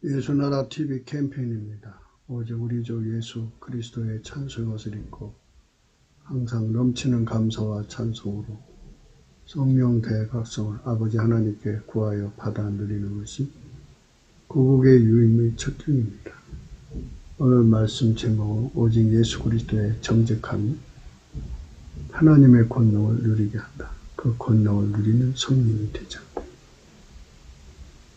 예수나라 TV 캠페인입니다. 오직 우리 주 예수 그리스도의 찬송의 옷을 입고 항상 넘치는 감사와 찬송으로 성령 대각성을 아버지 하나님께 구하여 받아 누리는 것이 구국의 유임의 첫 중입니다. 오늘 말씀 제목은 오직 예수 그리스도의 정직함이 하나님의 권능을 누리게 한다. 그 권능을 누리는 성령이 되자.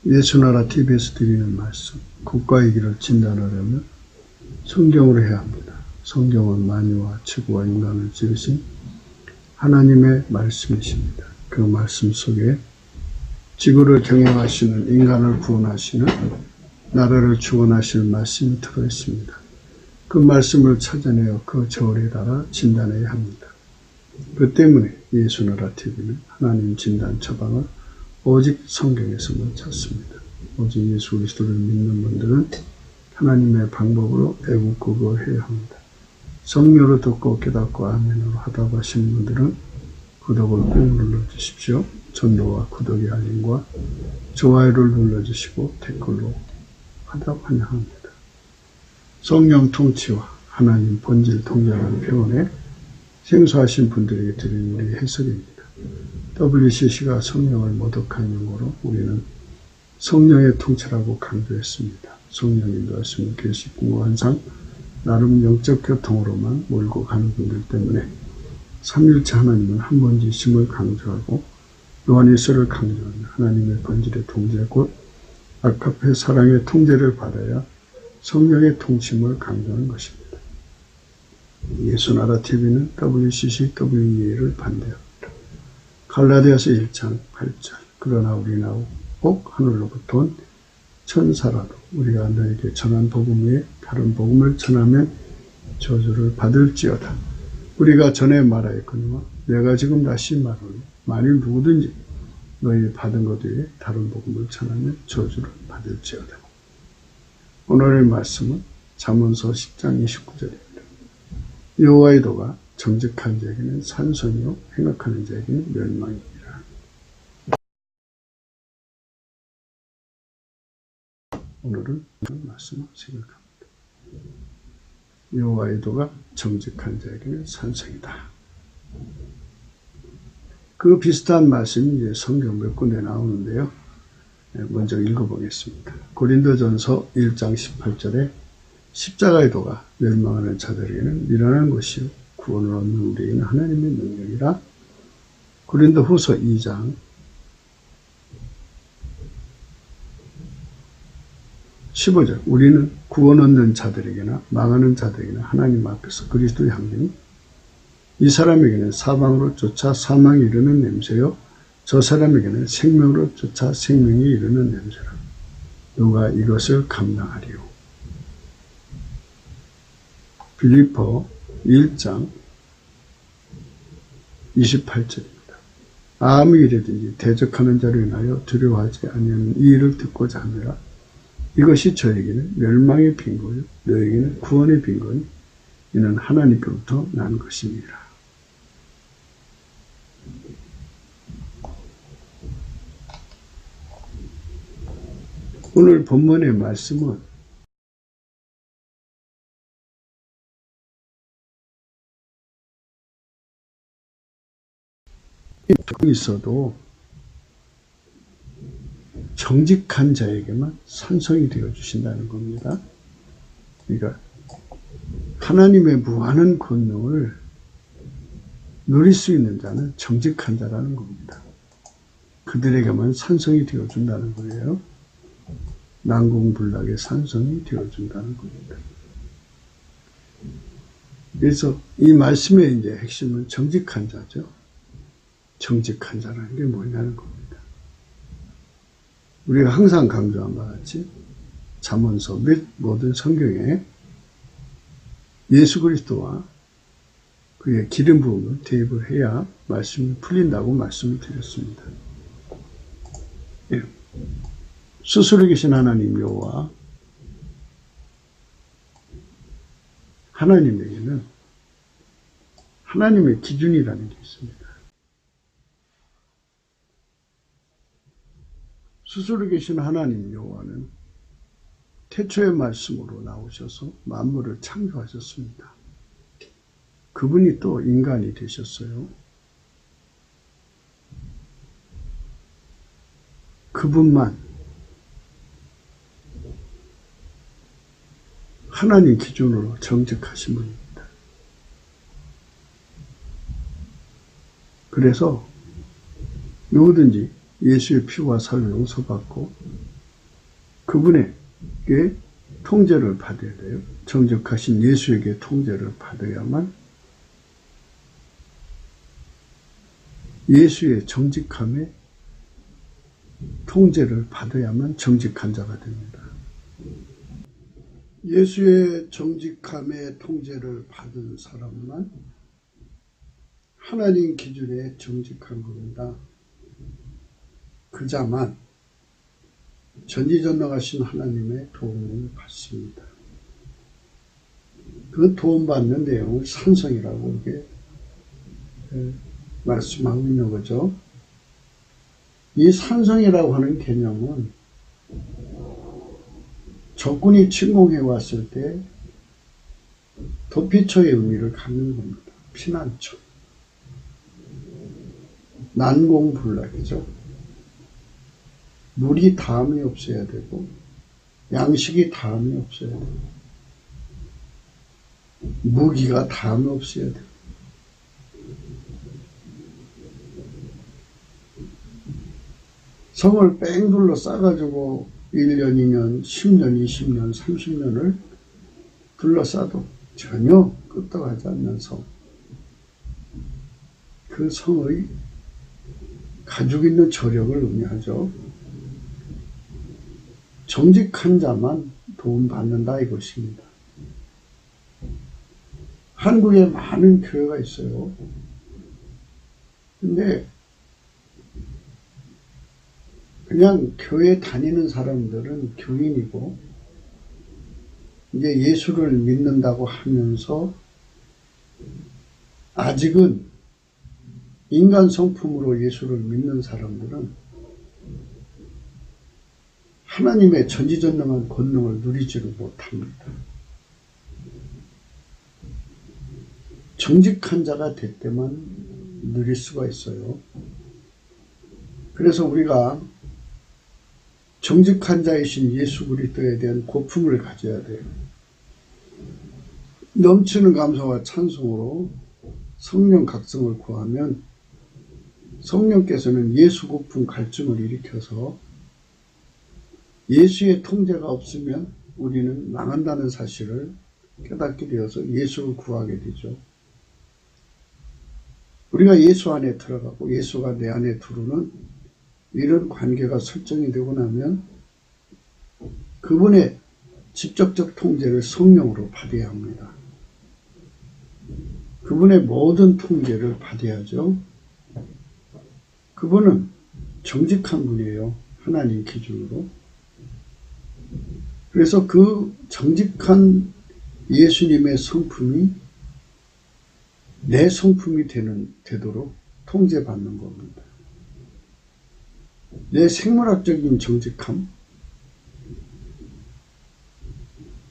예수나라 TV에서 드리는 말씀, 국가의 길을 진단하려면 성경으로 해야 합니다. 성경은 만유와 지구와 인간을 지으신 하나님의 말씀이십니다. 그 말씀 속에 지구를 경영하시는, 인간을 구원하시는, 나라를 주권하실 말씀이 들어있습니다. 그 말씀을 찾아내어 그 저울에 달아 진단해야 합니다. 그 때문에 예수나라 TV는 하나님 진단 처방을 오직 성경에서만 찾습니다. 오직 예수 그리스도를 믿는 분들은 하나님의 방법으로 애국국어 해야 합니다. 성령으로 듣고 깨닫고 아멘으로 하답하시는 분들은 구독을 꼭 눌러주십시오. 전도와 구독의 알림과 좋아요를 눌러주시고 댓글로 하답 환영합니다. 성령 통치와 하나님 본질 통제하는 표현에 생소하신 분들에게 드리는 우리 해석입니다. WCC가 성령을 모독한 용어로 우리는 성령의 통치라고 강조했습니다. 성령 인도하시는 계시 공허한상 나름 영적 교통으로만 몰고 가는 분들 때문에 삼일체 하나님은 한 번지심을 강조하고 요한일서를 강조하는 하나님의 본질의 통제 곧 아카페 사랑의 통제를 받아야 성령의 통치를 강조하는 것입니다. 예수나라 TV는 WCC, WEA를 반대합니다. 갈라디아서 1장 8절 그러나 우리나 꼭 하늘로부터 온 천사라도 우리가 너에게 전한 복음 외에 다른 복음을 전하면 저주를 받을지어다. 우리가 전에 말하였거니와 내가 지금 다시 말하노니 만일 누구든지 너희 받은 것 외에 다른 복음을 전하면 저주를 받을지어다. 오늘의 말씀은 잠언서 10장 29절입니다. 여호와의 도가 정직한 자에게는 산성이요 행악하는 자에게는 멸망이니라. 오늘은 이런 말씀을 생각합니다. 여호와의 도가 정직한 자에게는 산성이다. 그 비슷한 말씀이 이제 성경 몇 군데 나오는데요. 먼저 읽어보겠습니다. 고린도전서 1장 18절에 십자가의 도가 멸망하는 자들에게는 미련한 것이요 구원을 얻는 우리에게는 하나님의 능력이라. 고린도후서 2장 15절 우리는 구원 얻는 자들에게나 망하는 자들에게나 하나님 앞에서 그리스도의 향기니 이 사람에게는 사방으로 쫓아 사망이 이르는 냄새요 저 사람에게는 생명으로 쫓아 생명이 이르는 냄새라. 누가 이것을 감당하리요. 빌립보 1장 28절입니다. 아무 일이든지 대적하는 자를 인하여 두려워하지 아니하는 이 일을 듣고자 함이라. 이것이 저에게는 멸망의 빈고요 너에게는 구원의 빈고니 이는 하나님께로부터 난 것입니다. 오늘 본문의 말씀은 있어도 정직한 자에게만 산성이 되어 주신다는 겁니다. 그러니까 하나님의 무한한 권능을 누릴 수 있는 자는 정직한 자라는 겁니다. 그들에게만 산성이 되어 준다는 거예요. 난공불락의 산성이 되어 준다는 겁니다. 그래서 이 말씀의 이제 핵심은 정직한 자죠. 정직한 자라는 게 뭐냐는 겁니다. 우리가 항상 강조한 바와 같이 잠언서 및 모든 성경에 예수 그리스도와 그의 기름 부음을 대입을 해야 말씀이 풀린다고 말씀을 드렸습니다. 예. 스스로 계신 하나님 여호와 하나님에게는 하나님의 기준이라는 게 있습니다. 스스로 계신 하나님 여호와는 태초의 말씀으로 나오셔서 만물을 창조하셨습니다. 그분이 또 인간이 되셨어요. 그분만 하나님 기준으로 정직하신 분입니다. 그래서 누구든지 예수의 피와 살로 용서받고 그분에게 통제를 받아야 돼요. 정직하신 예수에게 통제를 받아야만 예수의 정직함에 통제를 받아야만 정직한 자가 됩니다. 예수의 정직함에 통제를 받은 사람만 하나님 기준에 정직한 겁니다. 그 자만 전지전능하신 하나님의 도움을 받습니다. 그 도움받는 내용을 산성이라고 이렇게 말씀하고 있는 거죠. 이 산성이라고 하는 개념은 적군이 침공해 왔을 때 도피처의 의미를 갖는 겁니다. 피난처. 난공불락이죠. 물이 다음이 없어야 되고 양식이 다음이 없어야 되고 무기가 다음이 없어야 되고 성을 뺑 둘러싸가지고 1년, 2년, 10년, 20년, 30년을 둘러싸도 전혀 끄떡하지 않는 성. 그 성의 가지고 있는 저력을 의미하죠. 정직한 자만 도움받는다 이것입니다. 한국에 많은 교회가 있어요. 근데 그냥 교회 다니는 사람들은 교인이고 이제 예수를 믿는다고 하면서 아직은 인간 성품으로 예수를 믿는 사람들은 하나님의 전지전능한 권능을 누리지를 못합니다. 정직한 자가 될 때만 누릴 수가 있어요. 그래서 우리가 정직한 자이신 예수 그리스도에 대한 고품을 가져야 돼요. 넘치는 감사와 찬송으로 성령 각성을 구하면 성령께서는 예수 고품 갈증을 일으켜서 예수의 통제가 없으면 우리는 망한다는 사실을 깨닫게 되어서 예수를 구하게 되죠. 우리가 예수 안에 들어가고 예수가 내 안에 들어오는 이런 관계가 설정이 되고 나면 그분의 직접적 통제를 성령으로 받아야 합니다. 그분의 모든 통제를 받아야죠. 그분은 정직한 분이에요. 하나님 기준으로. 그래서 그 정직한 예수님의 성품이 내 성품이 되도록 통제받는 겁니다. 내 생물학적인 정직함,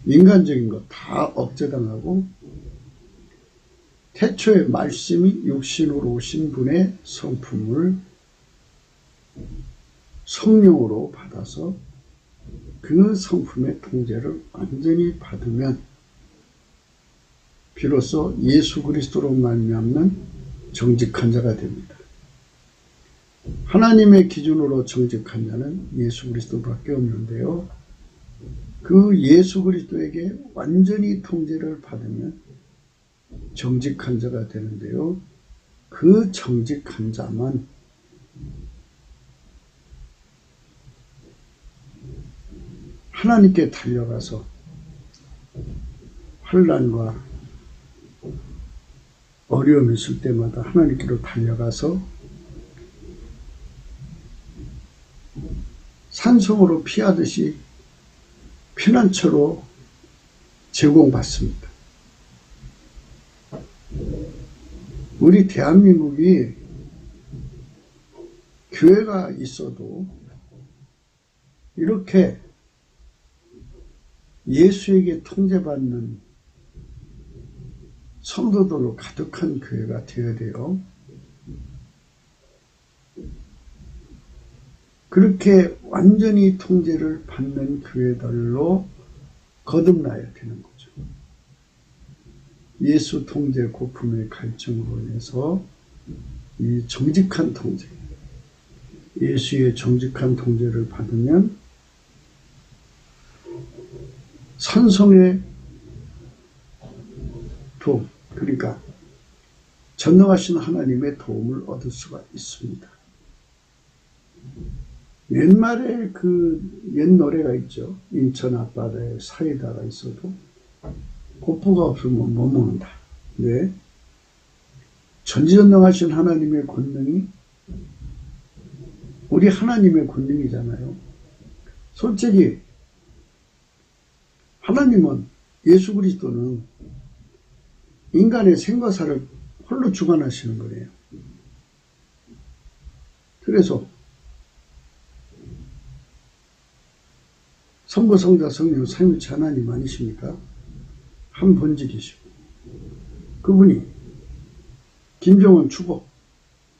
인간적인 것 다 억제당하고 태초의 말씀이 육신으로 오신 분의 성품을 성령으로 받아서 그 성품의 통제를 완전히 받으면 비로소 예수 그리스도로 말미암는 정직한 자가 됩니다. 하나님의 기준으로 정직한 자는 예수 그리스도밖에 없는데요. 그 예수 그리스도에게 완전히 통제를 받으면 정직한 자가 되는데요. 그 정직한 자만 하나님께 달려가서 환난과 어려움이 있을 때마다 하나님께로 달려가서 산성으로 피하듯이 피난처로 제공받습니다. 우리 대한민국이 교회가 있어도 이렇게 예수에게 통제받는 성도들로 가득한 교회가 되어야 돼요. 그렇게 완전히 통제를 받는 교회들로 거듭나야 되는 거죠. 예수 통제 고품의 갈증으로 인해서 이 정직한 통제, 예수의 정직한 통제를 받으면 선성의 도움, 그러니까 전능하신 하나님의 도움을 얻을 수가 있습니다. 옛말에 옛 노래가 있죠. 인천 앞바다에 사이다가 있어도 고프가 없으면 못 먹는다. 네. 전지전능하신 하나님의 권능이 우리 하나님의 권능이잖아요. 솔직히 하나님은, 예수 그리스도는 인간의 생과사를 홀로 주관하시는 거예요. 그래서 성부, 성자, 성령, 삼위일체 하나님 아니십니까? 한 본질이시고, 그분이 김정은 추고,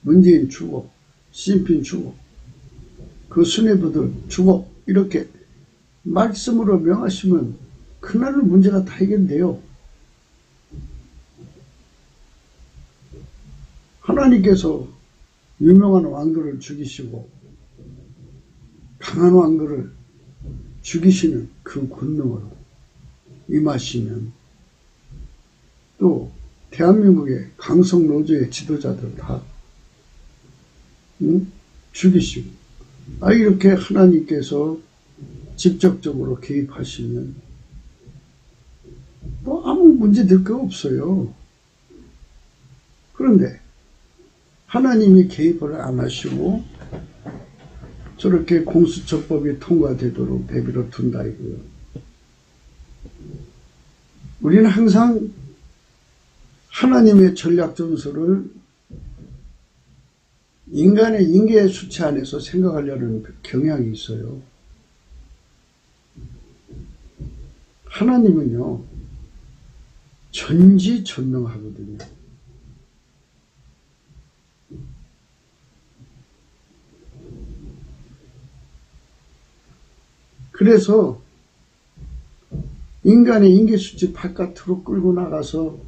문재인 추고, 시진핑 추고, 그 수뇌부들 추고, 이렇게 말씀으로 명하시면 그날로 문제가 다 해결돼요. 하나님께서 유명한 왕들을 죽이시고 강한 왕들을 죽이시는 그 권능으로 임하시면 또 대한민국의 강성 노조의 지도자들 다 죽이시고, 이렇게 하나님께서 직접적으로 개입하시면 뭐 아무 문제 될 거 없어요. 그런데 하나님이 개입을 안 하시고 저렇게 공수처법이 통과되도록 내버려 둔다 이거요. 우리는 항상 하나님의 전략 전술을 인간의 인계의 수치 안에서 생각하려는 경향이 있어요. 하나님은요, 전지전능하거든요. 그래서 인간의 인계수치 바깥으로 끌고 나가서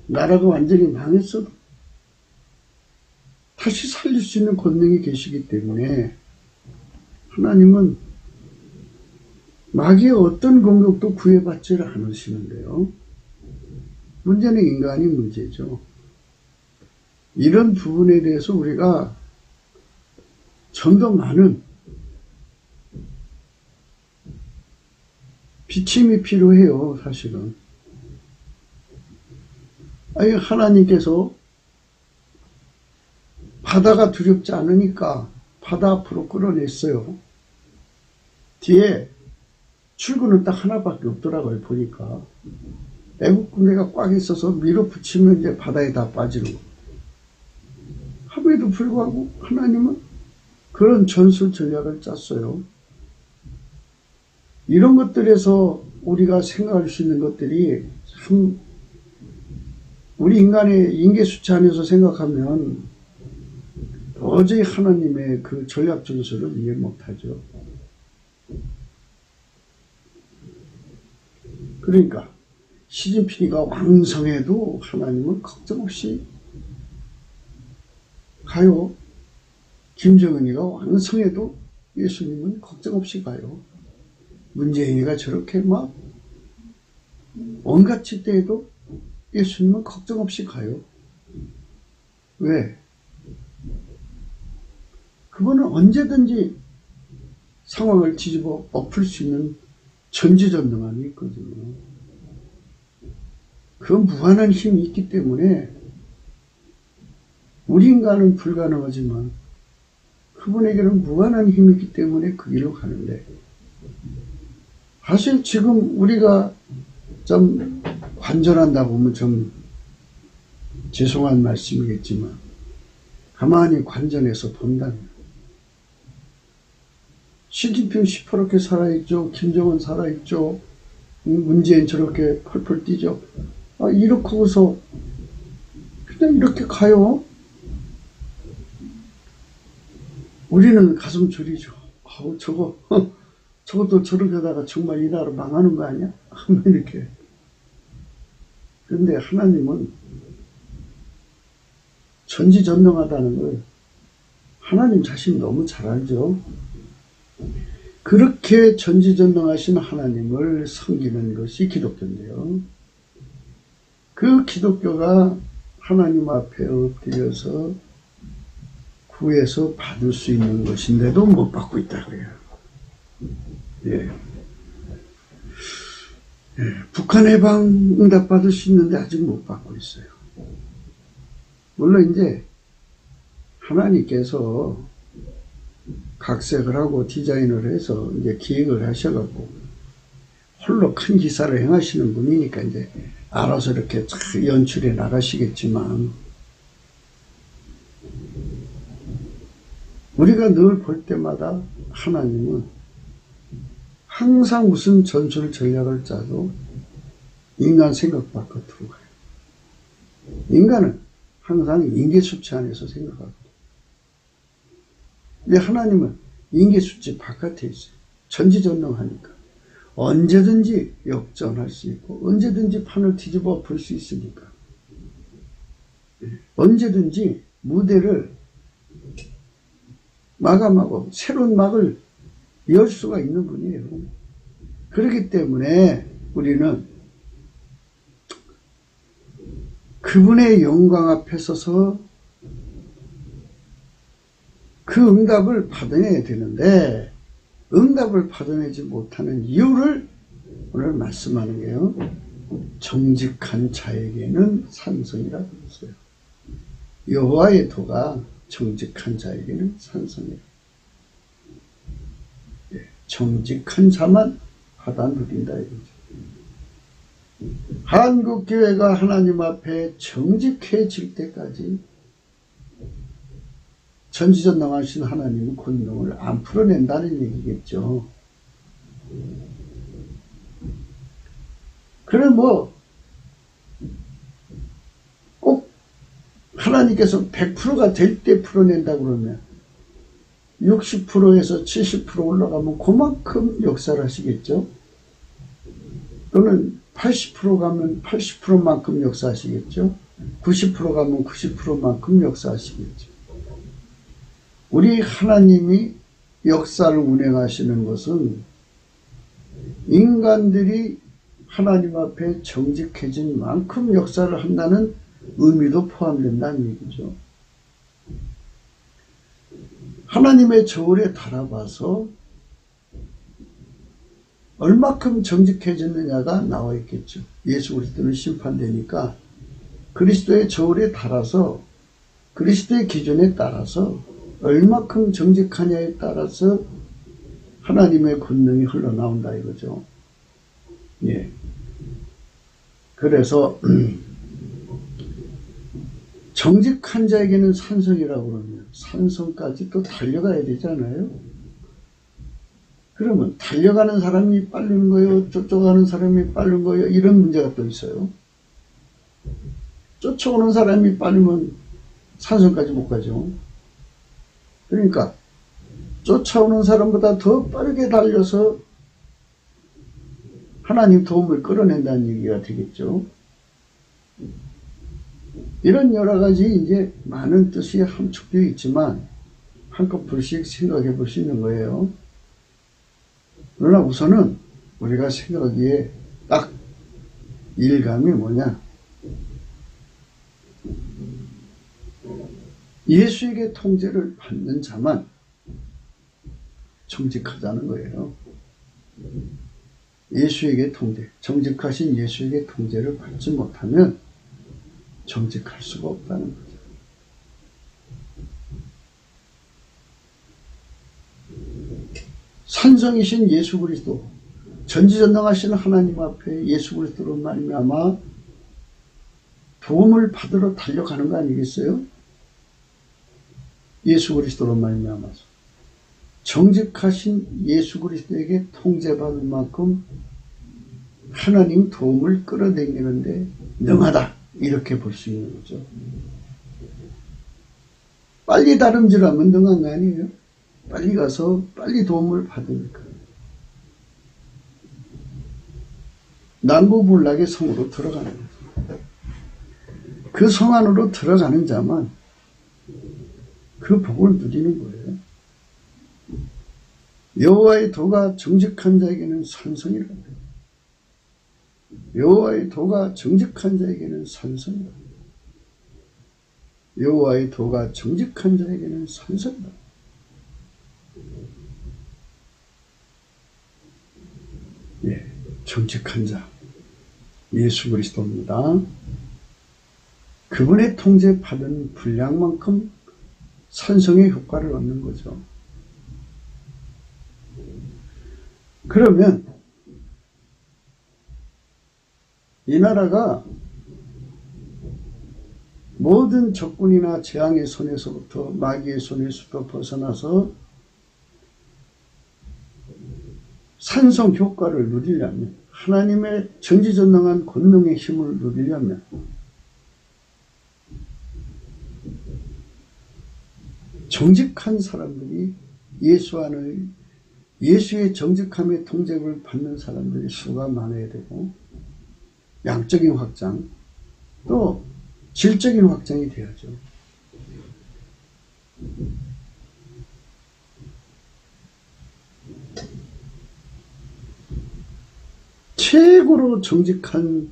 나라가 완전히 망했어도 다시 살릴 수 있는 권능이 계시기 때문에 하나님은 마귀의 어떤 공격도 구애받지를 않으시는데요. 문제는 인간이 문제죠. 이런 부분에 대해서 우리가 좀 더 많은 비침이 필요해요, 사실은. 하나님께서 바다가 두렵지 않으니까 바다 앞으로 끌어냈어요. 뒤에 출구는 딱 하나밖에 없더라고요, 보니까. 애국 군대가 꽉 있어서 밀어붙이면 이제 바다에 다 빠지는 거. 함에도 불구하고 하나님은 그런 전술 전략을 짰어요. 이런 것들에서 우리가 생각할 수 있는 것들이 참 우리 인간의 인계수치 안에서 생각하면 도저히 하나님의 그 전략 전술을 이해 못하죠. 그러니까 시진핑이가 왕성해도 하나님은 걱정 없이 가요. 김정은이가 왕성해도 예수님은 걱정 없이 가요. 문재인이가 저렇게 막 온갖 짓대해도 예수님은 걱정 없이 가요. 왜? 그거는 언제든지 상황을 뒤집어 엎을 수 있는 전지전능함이 있거든요. 그 무한한 힘이 있기 때문에 우리 인간은 불가능하지만 그분에게는 무한한 힘이 있기 때문에 그 길로 가는데, 사실 지금 우리가 좀 관전한다 보면 좀 죄송한 말씀이겠지만 가만히 관전해서 본다면 시진핑 시퍼렇게 살아있죠. 김정은 살아있죠. 문재인 저렇게 펄펄 뛰죠. 이렇게 하고서 그냥 이렇게 가요. 우리는 가슴 졸이죠. 저것도 저렇게 하다가 정말 이 나라 망하는 거 아니야? 이렇게. 그런데 하나님은 전지전능하다는 걸 하나님 자신이 너무 잘 알죠. 그렇게 전지전능하신 하나님을 섬기는 것이 기독교인데요. 그 기독교가 하나님 앞에 엎드려서 구해서 받을 수 있는 것인데도 못 받고 있다고요. 예. 북한 해방 응답 받을 수 있는데 아직 못 받고 있어요. 물론 이제 하나님께서 각색을 하고 디자인을 해서 이제 기획을 하셔갖고 홀로 큰 기사를 행하시는 분이니까 이제 알아서 이렇게 연출해 나가시겠지만, 우리가 늘 볼 때마다 하나님은 항상 무슨 전술 전략을 짜도 인간 생각 바깥으로 가요. 인간은 항상 인계수치 안에서 생각하고, 근데 하나님은 인계수치 바깥에 있어요. 전지전능하니까 언제든지 역전할 수 있고 언제든지 판을 뒤집어 볼 수 있으니까 언제든지 무대를 마감하고 새로운 막을 열 수가 있는 분이에요. 그렇기 때문에 우리는 그분의 영광 앞에 서서 그 응답을 받아내야 되는데, 응답을 받아내지 못하는 이유를 오늘 말씀하는 게요, 정직한 자에게는 산성이라고 했어요. 여호와의 도가 정직한 자에게는 산성이에요. 정직한 자만 받아 누린다 이거죠. 한국교회가 하나님 앞에 정직해질 때까지 전지전능하신 하나님은 권능을 안 풀어낸다는 얘기겠죠. 그래 꼭 하나님께서 100%가 될 때 풀어낸다 그러면 60%에서 70% 올라가면 그만큼 역사를 하시겠죠. 또는 80% 가면 80%만큼 역사하시겠죠. 90% 가면 90%만큼 역사하시겠죠. 우리 하나님이 역사를 운행하시는 것은 인간들이 하나님 앞에 정직해진 만큼 역사를 한다는 의미도 포함된다는 얘기죠. 하나님의 저울에 달아봐서 얼마큼 정직해졌느냐가 나와 있겠죠. 예수 그리스도는 심판되니까 그리스도의 저울에 달아서 그리스도의 기준에 따라서 얼마큼 정직하냐에 따라서 하나님의 권능이 흘러나온다 이거죠. 예. 그래서 정직한 자에게는 산성이라고 그러면 산성까지 또 달려가야 되잖아요. 그러면 달려가는 사람이 빠른 거예요? 쫓아가는 사람이 빠른 거예요? 이런 문제가 또 있어요. 쫓아오는 사람이 빠르면 산성까지 못 가죠. 그러니까 쫓아오는 사람보다 더 빠르게 달려서 하나님 도움을 끌어낸다는 얘기가 되겠죠. 이런 여러 가지 이제 많은 뜻이 함축되어 있지만 한꺼풀씩 생각해 볼 수 있는 거예요. 그러나 우선은 우리가 생각하기에 딱 일감이 뭐냐? 예수에게 통제를 받는 자만 정직하다는 거예요. 예수에게 통제, 정직하신 예수에게 통제를 받지 못하면 정직할 수가 없다는 거죠. 산성이신 예수 그리스도, 전지전능하신 하나님 앞에 예수 그리스도로 말미암아 도움을 받으러 달려가는 거 아니겠어요? 예수 그리스도로 말미암아서 정직하신 예수 그리스도에게 통제받을 만큼 하나님 도움을 끌어당기는데 능하다, 이렇게 볼 수 있는 거죠. 빨리 다름질하면 능한 거 아니에요? 빨리 가서 빨리 도움을 받으니까. 난구불락의 성으로 들어가는 거죠. 그 성 안으로 들어가는 자만 그 복을 누리는 거예요. 여호와의 도가 정직한 자에게는 산성이라. 여호와의 도가 정직한 자에게는 산성이라. 여호와의 도가 정직한 자에게는 산성이라. 예, 정직한 자 예수 그리스도입니다. 그분의 통제 받은 분량만큼 산성의 효과를 얻는 거죠. 그러면 이 나라가 모든 적군이나 재앙의 손에서부터, 마귀의 손에서부터 벗어나서 산성 효과를 누리려면, 하나님의 전지전능한 권능의 힘을 누리려면 정직한 사람들이 예수의 정직함의 통제를 받는 사람들의 수가 많아야 되고, 양적인 확장, 또 질적인 확장이 돼야죠. 최고로 정직한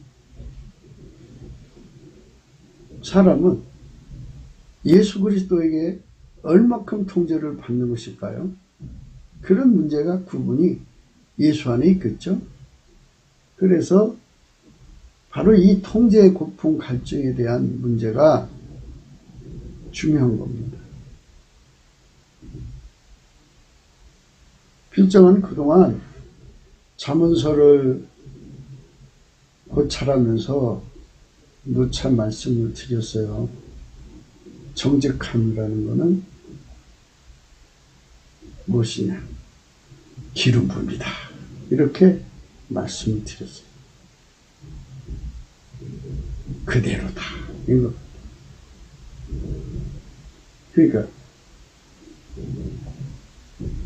사람은 예수 그리스도에게 얼마큼 통제를 받는 것일까요? 그런 문제가 구분이 예수 안에 있겠죠. 그래서 바로 이 통제의 고품 갈증에 대한 문제가 중요한 겁니다. 필정은 그동안 잠언서를 고찰하면서 누차 말씀을 드렸어요. 정직함이라는 것은 무엇이냐? 기름 부음이다. 이렇게 말씀을 드렸어요. 그대로다. 이거. 그러니까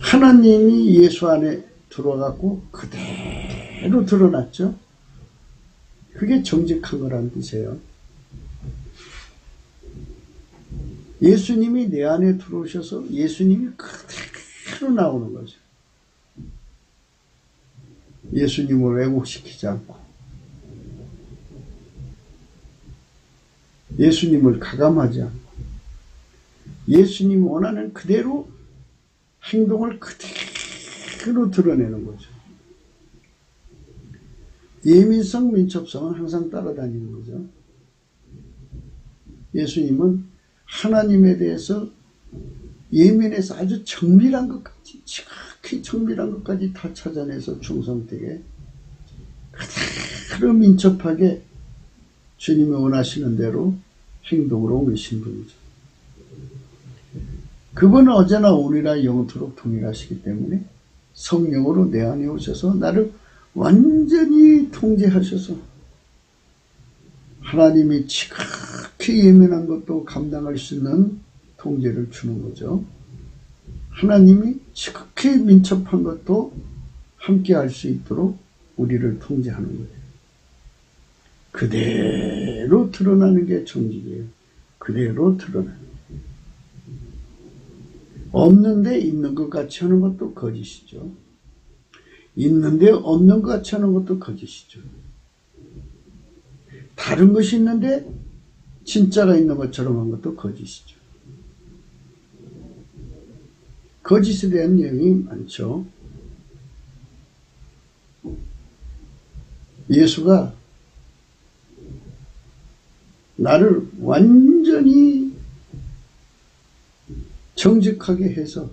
하나님이 예수 안에 들어가고 그대로 드러났죠. 그게 정직한 거라는 뜻이에요. 예수님이 내 안에 들어오셔서 예수님이 그대로 나오는 거죠. 예수님을 왜곡시키지 않고, 예수님을 가감하지 않고, 예수님이 원하는 그대로 행동을 그대로 드러내는 거죠. 예민성, 민첩성은 항상 따라다니는 거죠. 예수님은 하나님에 대해서 예민해서 아주 정밀한 것까지, 지극히 정밀한 것까지 다 찾아내서 충성되게 그대로 민첩하게 주님이 원하시는 대로 행동으로 옮기신 분이죠. 그분은 어제나 오늘이나 영원토록 동일하시기 때문에 성령으로 내 안에 오셔서 나를 완전히 통제하셔서 하나님이 지극히 예민한 것도 감당할 수 있는 통제를 주는 거죠. 하나님이 지극히 민첩한 것도 함께 할 수 있도록 우리를 통제하는 거예요. 그대로 드러나는 게 정직이에요. 그대로 드러나는 거예요. 없는데 있는 것 같이 하는 것도 거짓이죠. 있는데 없는 것 같이 하는 것도 거짓이죠. 다른 것이 있는데 진짜가 있는 것처럼 한 것도 거짓이죠. 거짓에 대한 내용이 많죠. 예수가 나를 완전히 정직하게 해서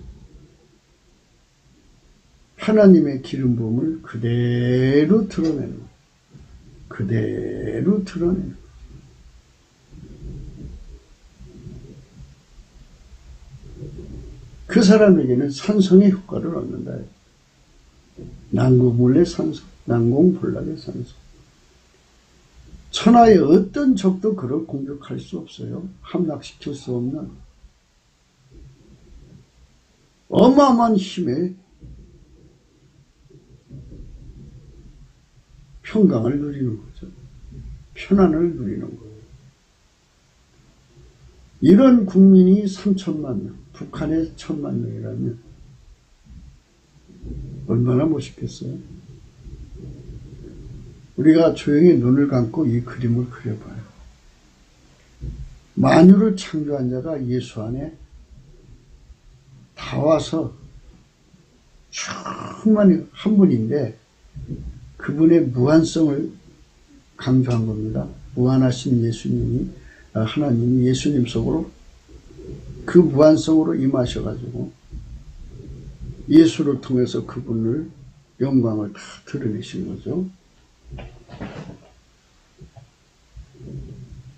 하나님의 기름 부음을 그대로 드러내는 거예요. 그대로 드러내는 거예요. 그 사람에게는 산성의 효과를 얻는다. 난구불의 산성. 난공불락의 산소. 천하의 어떤 적도 그를 공격할 수 없어요. 함락시킬 수 없는 어마어마한 힘의 평강을 누리는 거죠. 편안을 누리는 거예요. 이런 국민이 3천만 명, 북한의 1,000만 명이라면 얼마나 멋있겠어요? 우리가 조용히 눈을 감고 이 그림을 그려봐요. 만유를 창조한 자가 예수 안에 다 와서 충만히 한 분인데 그분의 무한성을 강조한 겁니다. 무한하신 예수님이, 하나님이 예수님 속으로 그 무한성으로 임하셔가지고 예수를 통해서 그분을 영광을 다 드러내신 거죠.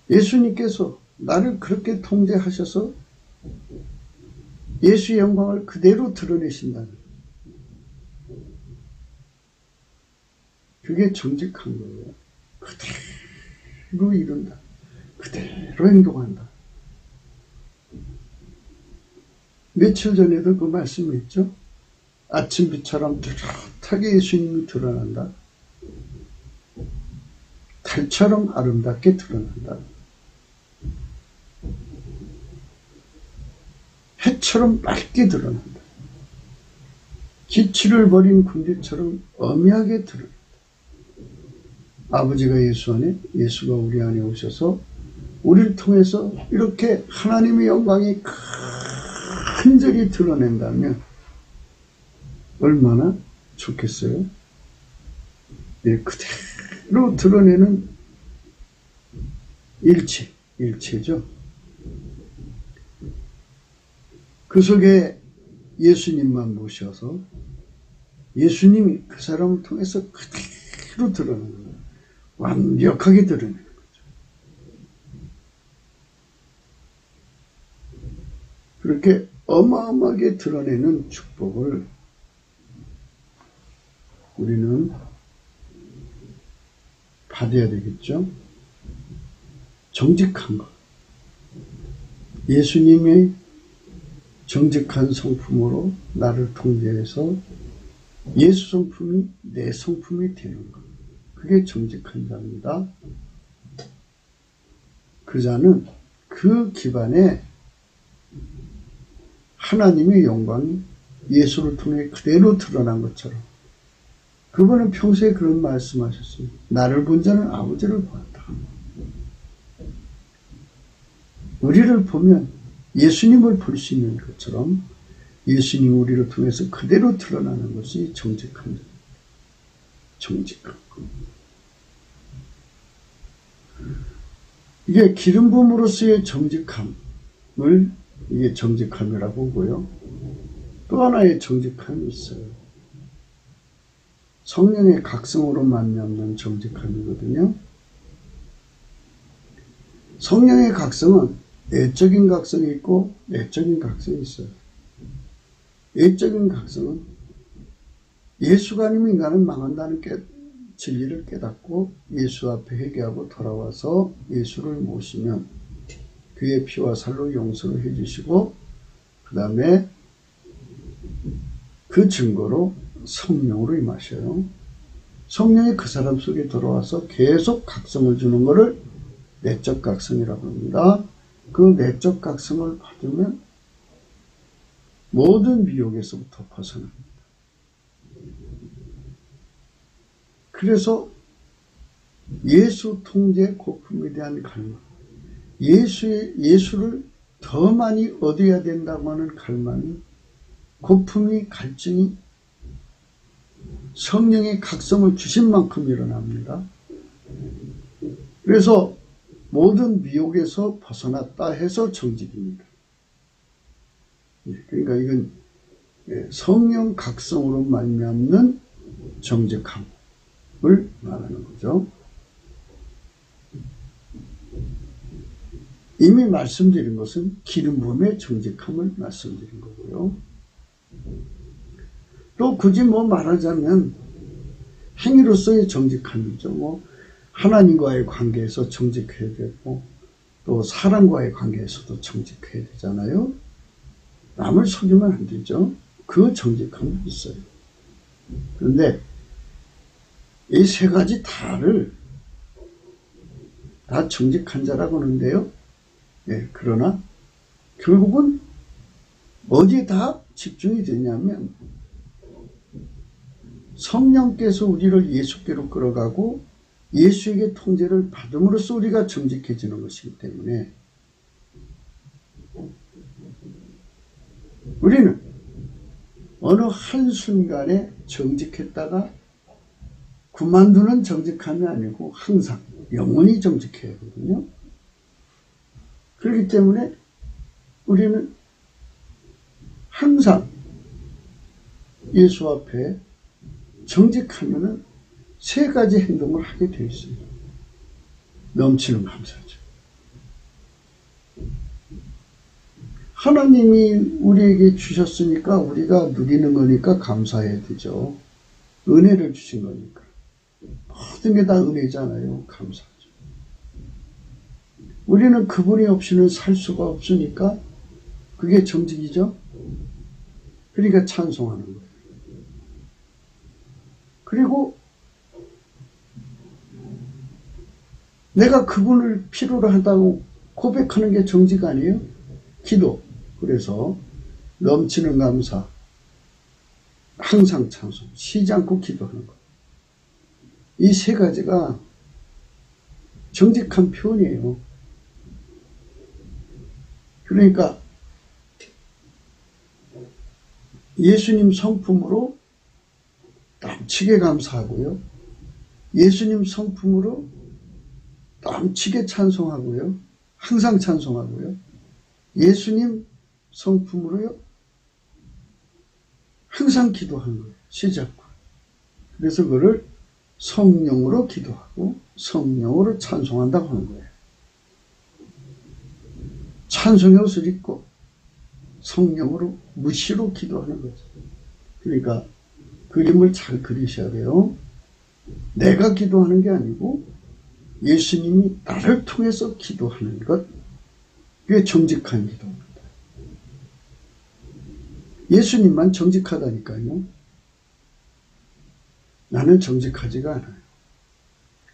예수님께서 나를 그렇게 통제하셔서 예수의 영광을 그대로 드러내신다는 거예요. 그게 정직한 거예요. 그대로 이룬다. 그대로 행동한다. 며칠 전에도 그 말씀이 있죠. 아침빛처럼 뚜렷하게 예수님이 드러난다. 달처럼 아름답게 드러난다. 해처럼 맑게 드러난다. 기치를 버린 군대처럼 엄하게 드러난다. 아버지가 예수 안에, 예수가 우리 안에 오셔서 우리를 통해서 이렇게 하나님의 영광이 큰절히 드러낸다면 얼마나 좋겠어요? 예, 그대로 드러내는 일체죠. 그 속에 예수님만 모셔서 예수님이 그 사람을 통해서 그대로 드러내는 거예요. 완벽하게 드러내는 거죠. 그렇게 어마어마하게 드러내는 축복을 우리는 받아야 되겠죠. 정직한 것. 예수님의 정직한 성품으로 나를 통제해서 예수 성품이 내 성품이 되는 것. 그게 정직한 자입니다. 그 자는 그 기반에 하나님의 영광이 예수를 통해 그대로 드러난 것처럼 그분은 평소에 그런 말씀하셨어요. 나를 본 자는 아버지를 보았다. 우리를 보면 예수님을 볼 수 있는 것처럼 예수님이 우리를 통해서 그대로 드러나는 것이 정직한 자. 정직한 것. 이게 기름 부음으로서의 정직함을 이게 정직함이라고 보고요. 또 하나의 정직함이 있어요. 성령의 각성으로 말미암는 정직함이거든요. 성령의 각성은 외적인 각성이 있고 내적인 각성이 있어요. 외적인 각성은 예수가 아니면 인간은 망한다는 진리를 깨닫고 예수 앞에 회개하고 돌아와서 예수를 모시면 그의 피와 살로 용서를 해주시고 그 다음에 그 증거로 성령으로 임하셔요. 성령이 그 사람 속에 들어와서 계속 각성을 주는 것을 내적 각성이라고 합니다. 그 내적 각성을 받으면 모든 미혹에서부터 벗어납니다. 그래서 예수 통제 고품에 대한 갈망, 예수를 더 많이 얻어야 된다고 하는 갈망이, 고품이, 갈증이 성령의 각성을 주신 만큼 일어납니다. 그래서 모든 미혹에서 벗어났다 해서 정직입니다. 그러니까 이건 성령 각성으로 말미암는 정직함을 말하는 거죠. 이미 말씀드린 것은 기름 부음의 정직함을 말씀드린 거고요. 또 굳이 말하자면 행위로서의 정직함이죠. 뭐 하나님과의 관계에서 정직해야 되고 또 사람과의 관계에서도 정직해야 되잖아요. 남을 속이면 안 되죠. 그 정직함이 있어요. 그런데 이 세 가지 다를 다 정직한 자라고 하는데요. 예, 그러나 결국은 어디에 다 집중이 되냐면 성령께서 우리를 예수께로 끌어가고 예수에게 통제를 받음으로써 우리가 정직해지는 것이기 때문에 우리는 어느 한순간에 정직했다가 그만두는 정직함이 아니고 항상 영원히 정직해야 하거든요. 그렇기 때문에 우리는 항상 예수 앞에 정직하면은 세 가지 행동을 하게 되어 있습니다. 넘치는 감사죠. 하나님이 우리에게 주셨으니까 우리가 누리는 거니까 감사해야 되죠. 은혜를 주신 거니까. 모든 게 다 은혜잖아요. 감사하죠. 우리는 그분이 없이는 살 수가 없으니까 그게 정직이죠. 그러니까 찬송하는 거예요. 그리고 내가 그분을 필요로 한다고 고백하는 게 정직 아니에요? 기도. 그래서 넘치는 감사, 항상 찬송, 쉬지 않고 기도하는 것. 이 세 가지가 정직한 표현이에요. 그러니까 예수님 성품으로 넘치게 감사하고요. 예수님 성품으로 넘치게 찬송하고요. 항상 찬송하고요. 예수님 성품으로요. 항상 기도하는 거예요. 쉬지 않고. 그래서 그거를 성령으로 기도하고 성령으로 찬송한다고 하는 거예요. 찬송의 옷을 입고 성령으로 무시로 기도하는 거죠. 그러니까 그림을 잘 그리셔야 돼요. 내가 기도하는 게 아니고 예수님이 나를 통해서 기도하는 것. 그게 정직한 기도입니다. 예수님만 정직하다니까요. 나는 정직하지가 않아요.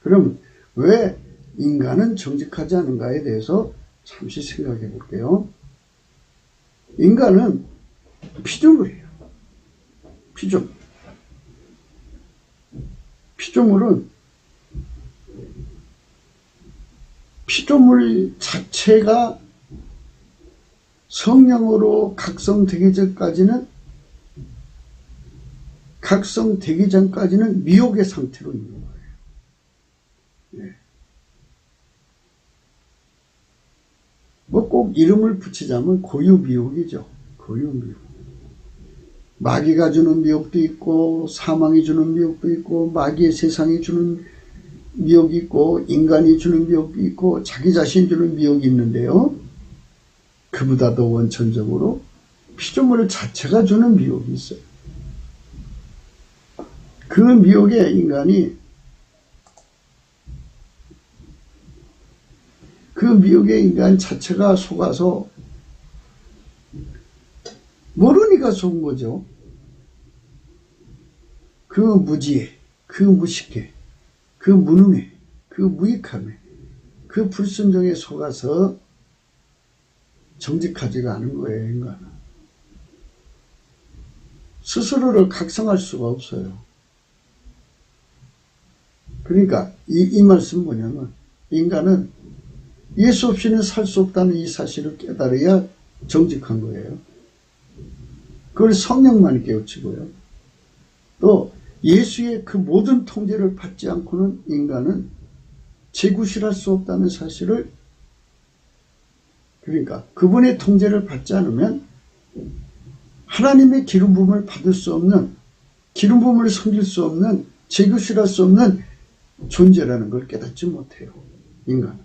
그럼 왜 인간은 정직하지 않은가에 대해서 잠시 생각해 볼게요. 인간은 피조물이에요. 피조물. 피조물은 피조물 자체가 성령으로 각성되기 전까지는 미혹의 상태로 있는 거예요. 네. 뭐 꼭 이름을 붙이자면 고유미혹이죠. 고유미혹. 마귀가 주는 미혹도 있고 사망이 주는 미혹도 있고 마귀의 세상이 주는 미혹이 있고 인간이 주는 미혹이 있고 자기 자신이 주는 미혹이 있는데요. 그보다 더 원천적으로 피조물 자체가 주는 미혹이 있어요. 그 미혹에 인간이 그 미혹에 인간 자체가 속아서 모르니까 속은 거죠. 그 무지에, 그 무식해, 그 무능해, 그 무익함에, 그 불순종에 속아서 정직하지가 않은 거예요, 인간은. 스스로를 각성할 수가 없어요. 그러니까 이 말씀은 뭐냐면 인간은 예수 없이는 살 수 없다는 이 사실을 깨달아야 정직한 거예요. 그걸 성령만이 깨우치고요. 또 예수의 그 모든 통제를 받지 않고는 인간은 재구실할 수 없다는 사실을, 그러니까 그분의 통제를 받지 않으면 하나님의 기름 부음을 받을 수 없는, 기름 부음을 섬길 수 없는, 재구실할 수 없는 존재라는 걸 깨닫지 못해요. 인간은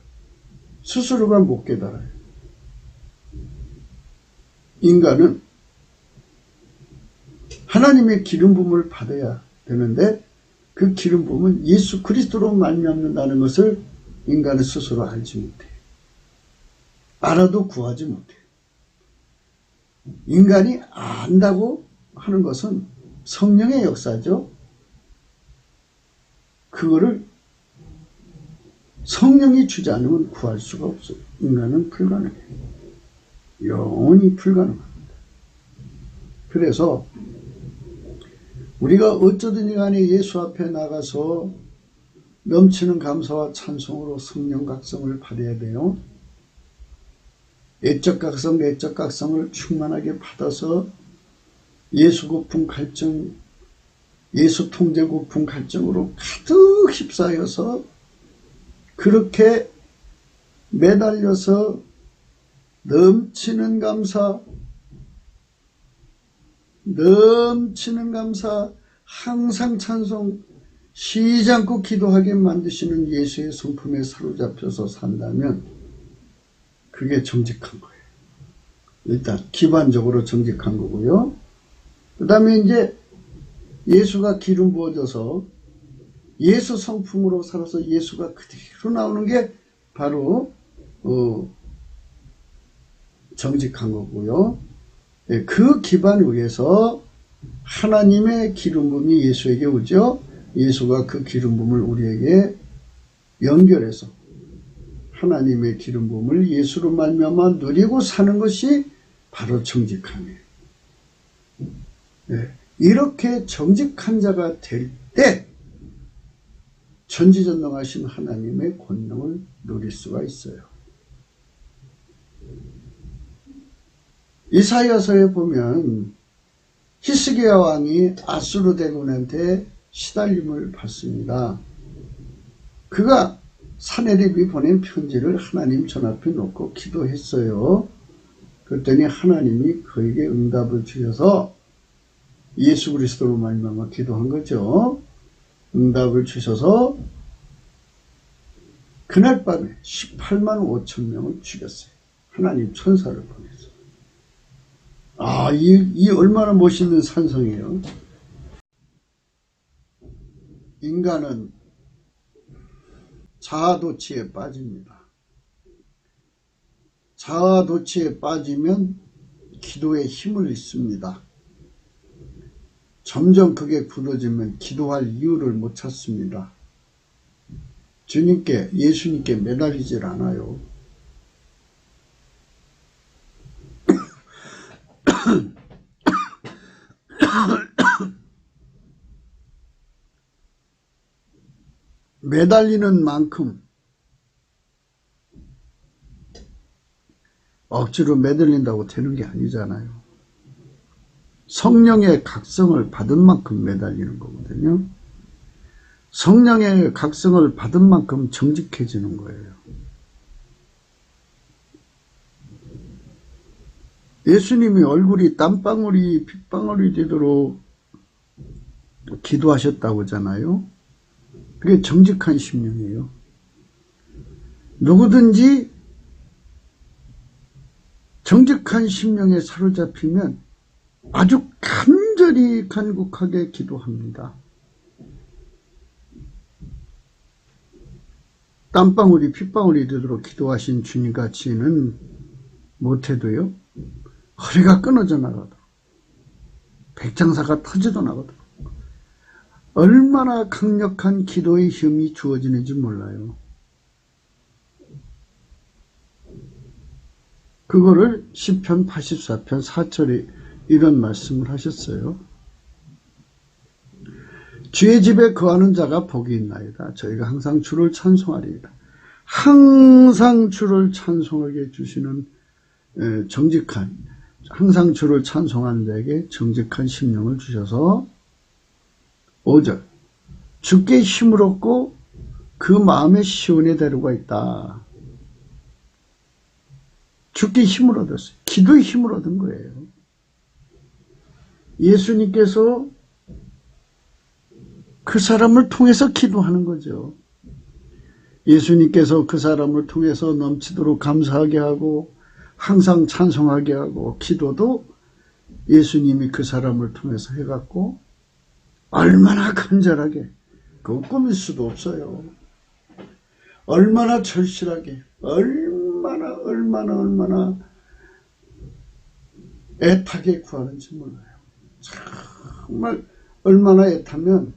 스스로가 못 깨달아요. 인간은 하나님의 기름 부음을 받아야 되는데 그 기름 부음은 예수 그리스도로 말미암는다는 것을 인간은 스스로 알지 못해. 알아도 구하지 못해. 인간이 안다고 하는 것은 성령의 역사죠. 그거를 성령이 주지 않으면 구할 수가 없어요. 인간은 불가능해요. 영원히 불가능합니다. 그래서 우리가 어쩌든지 간에 예수 앞에 나가서 넘치는 감사와 찬송으로 성령 각성을 받아야 돼요. 애적 각성, 내적 각성을 충만하게 받아서 예수 고품 갈증, 예수 통제 고품 갈증으로 가득 휩싸여서 그렇게 매달려서 넘치는 감사, 항상 찬송, 쉬지 않고 기도하게 만드시는 예수의 성품에 사로잡혀서 산다면 그게 정직한 거예요. 일단 기반적으로 정직한 거고요. 그 다음에 이제 예수가 기름 부어져서 예수 성품으로 살아서 예수가 그대로 나오는 게 바로 정직한 거고요. 그 기반 위에서 하나님의 기름 부음이 예수에게 오죠. 예수가 그 기름 부음을 우리에게 연결해서 하나님의 기름 부음을 예수로 말미암아 누리고 사는 것이 바로 정직함이에요. 이렇게 정직한 자가 될 때 전지전능하신 하나님의 권능을 누릴 수가 있어요. 이사야서에 보면 히스기야 왕이 아수르 대군한테 시달림을 받습니다. 그가 사네립이 보낸 편지를 하나님 전 앞에 놓고 기도했어요. 그랬더니 하나님이 그에게 응답을 주셔서 예수 그리스도로 말미암아 기도한 거죠. 응답을 주셔서 그날 밤에 18만 5천 명을 죽였어요. 하나님 천사를 보내서. 이 얼마나 멋있는 산성이에요. 인간은 자아도취에 빠집니다. 자아도취에 빠지면 기도에 힘을 잃습니다. 점점 그게 굳어지면 기도할 이유를 못 찾습니다. 주님께, 예수님께 매달리질 않아요. 매달리는 만큼 억지로 매달린다고 되는 게 아니잖아요. 성령의 각성을 받은 만큼 매달리는 거거든요. 성령의 각성을 받은 만큼 정직해지는 거예요. 예수님이 얼굴이 땀방울이 핏방울이 되도록 기도하셨다고 하잖아요. 그게 정직한 심령이에요. 누구든지 정직한 심령에 사로잡히면 아주 간절히 간곡하게 기도합니다. 땀방울이 핏방울이 되도록 기도하신 주님같이는 못해도요. 허리가 끊어져 나가도록 백장사가 터져도 나가도록 얼마나 강력한 기도의 힘이 주어지는지 몰라요. 그거를 시편 84편 4절에 이런 말씀을 하셨어요. 주의 집에 거하는 자가 복이 있나이다. 저희가 항상 주를 찬송하리이다. 항상 주를 찬송하게 해주시는 정직한, 항상 주를 찬송하는 자에게 정직한 심령을 주셔서 5절 주께 힘을 얻고 그 마음에 시온의 대로가 있다. 주께 힘을 얻었어요. 기도의 힘을 얻은 거예요. 예수님께서 그 사람을 통해서 기도하는 거죠. 예수님께서 그 사람을 통해서 넘치도록 감사하게 하고 항상 찬송하게 하고 기도도 예수님이 그 사람을 통해서 해갖고 얼마나 간절하게 그거 꾸밀 수도 없어요. 얼마나 절실하게, 얼마나 애타게 구하는지 몰라요. 정말 얼마나 애타면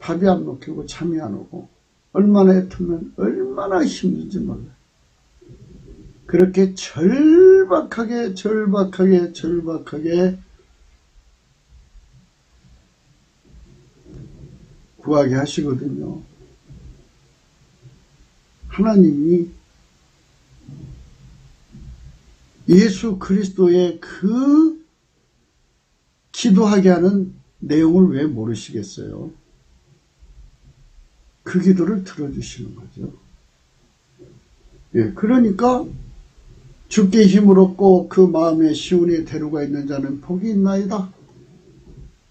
밥이 안 먹히고 잠이 안 오고, 얼마나 애타면 얼마나 힘든지 몰라요. 그렇게 절박하게 구하게 하시거든요. 하나님이 예수 그리스도의 그 기도하게 하는 내용을 왜 모르시겠어요? 그 기도를 들어주시는 거죠. 예, 그러니까 주께 힘을 얻고 그 마음에 시온에 데려가 있는 자는 복이 있나이다.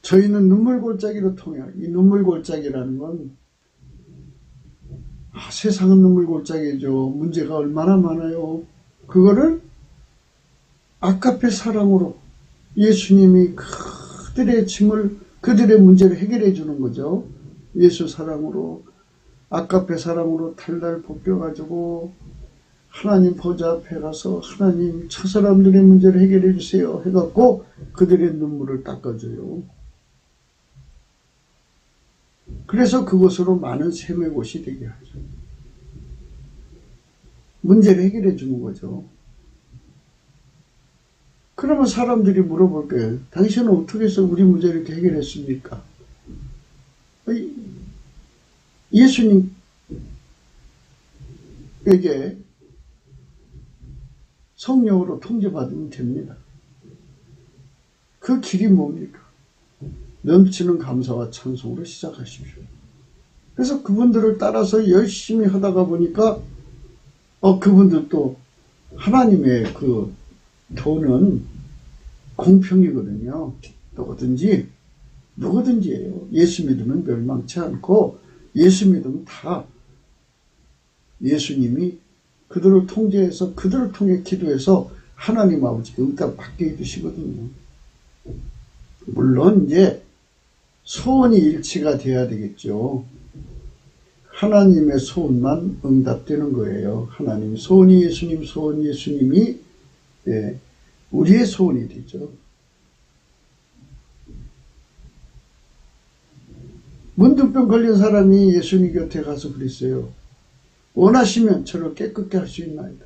저희는 눈물골짜기로 통해, 이 눈물골짜기라는 건 세상은 눈물골짜기죠. 문제가 얼마나 많아요. 그거를 아까페 사랑으로 예수님이 그들의 짐을, 그들의 문제를 해결해 주는 거죠. 예수 사랑으로, 아까페 사랑으로 달달 볶여가지고 하나님 보좌 앞에 가서 하나님 저 사람들의 문제를 해결해 주세요 해갖고 그들의 눈물을 닦아줘요. 그래서 그것으로 많은 샘의 곳이 되게 하죠. 문제를 해결해 주는 거죠. 그러면 사람들이 물어볼 거예요. 당신은 어떻게 해서 우리 문제를 이렇게 해결했습니까? 예수님에게 성령으로 통제받으면 됩니다. 그 길이 뭡니까? 넘치는 감사와 찬송으로 시작하십시오. 그래서 그분들을 따라서 열심히 하다가 보니까 그분들도 하나님의 그 도는 공평이거든요. 누구든지예요. 예수 믿으면 멸망치 않고 예수 믿으면 다 예수님이 그들을 통제해서 그들을 통해 기도해서 하나님 아버지께 응답 받게 해주시거든요. 물론 이제 소원이 일치가 돼야 되겠죠. 하나님의 소원만 응답되는 거예요. 하나님 소원이 예수님, 소원 예수님이 우리의 소원이 되죠. 문둥병 걸린 사람이 예수님 곁에 가서 그랬어요. 원하시면 저를 깨끗게 할 수 있나이다.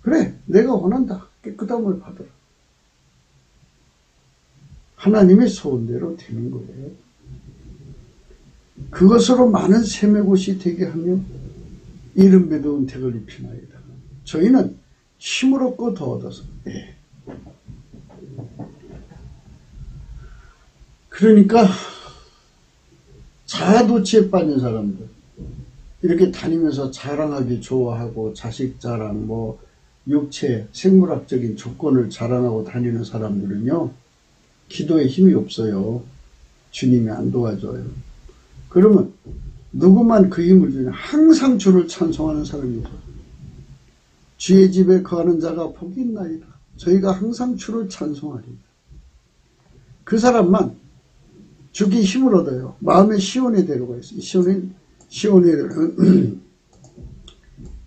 그래, 내가 원한다. 깨끗함을 받아라. 하나님의 소원대로 되는 거예요. 그것으로 많은 샘의 곳이 되게 하며 이른배도 은택을 입히나이다. 저희는 힘을 얻고 더 얻어서. 그러니까 자아도취에 빠진 사람들, 이렇게 다니면서 자랑하기 좋아하고 자식 자랑, 육체, 생물학적인 조건을 자랑하고 다니는 사람들은요, 기도에 힘이 없어요. 주님이 안 도와줘요. 그러면 누구만 그 힘을 주냐? 항상 주를 찬송하는 사람이죠. 주의 집에 거하는 자가 복이 있나이다. 저희가 항상 주를 찬송하리다. 그 사람만 주께 힘을 얻어요. 마음의 시온에 데려가 있어요. 시온에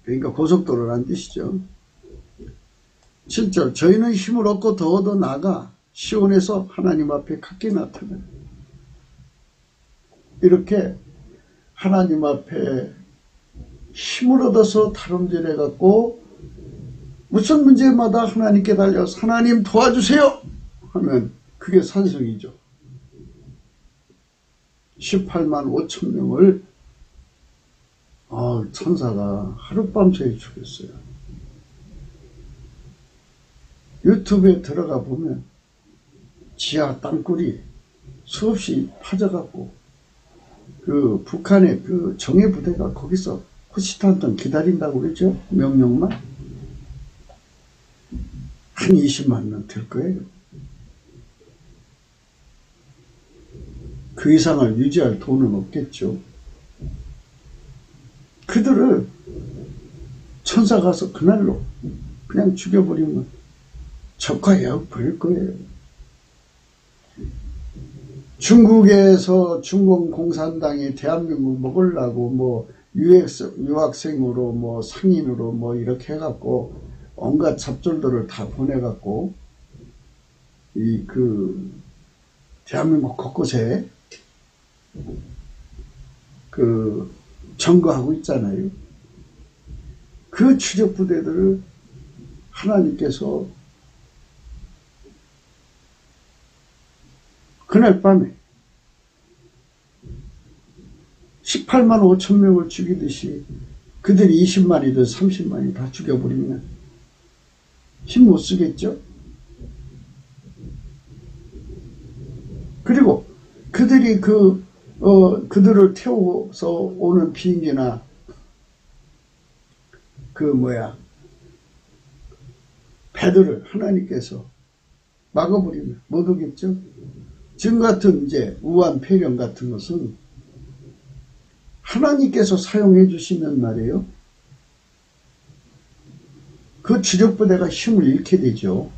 그러니까 고속도로라는 뜻이죠. 7절 저희는 힘을 얻고 더 얻어 나가 시온에서 하나님 앞에 각기 나타나요. 이렇게 하나님 앞에 힘을 얻어서 다름질해 갖고 무슨 문제마다 하나님께 달려서 하나님 도와주세요 하면 그게 산성이죠. 18만 5천 명을 천사가 하룻밤새에 죽였어요. 유튜브에 들어가 보면 지하 땅굴이 수없이 파져갖고 그 북한의 그 정예 부대가 거기서 호시탄탄 기다린다고 그랬죠. 명령만 한 20만 명 될 거예요. 그 이상을 유지할 돈은 없겠죠. 그들을 천사 가서 그날로 그냥 죽여버리면 적과 야옥 버릴 거예요. 중국에서 중공공산당이 대한민국 먹으려고 뭐 유학생으로 뭐 상인으로 뭐 이렇게 해갖고 온갖 잡졸들을 다 보내갖고 대한민국 곳곳에 점거하고 있잖아요. 그 추적 부대들을 하나님께서 그날 밤에 18만 5천 명을 죽이듯이 그들이 20만이든 30만이 다 죽여버리면 힘 못 쓰겠죠? 그리고 그들이 그들을 태워서 오는 비행기나 배들을 하나님께서 막아버리면 못 오겠죠? 지금 같은 이제 우한 폐렴 같은 것은 하나님께서 사용해 주시면 말이에요. 그 주력부대가 힘을 잃게 되죠.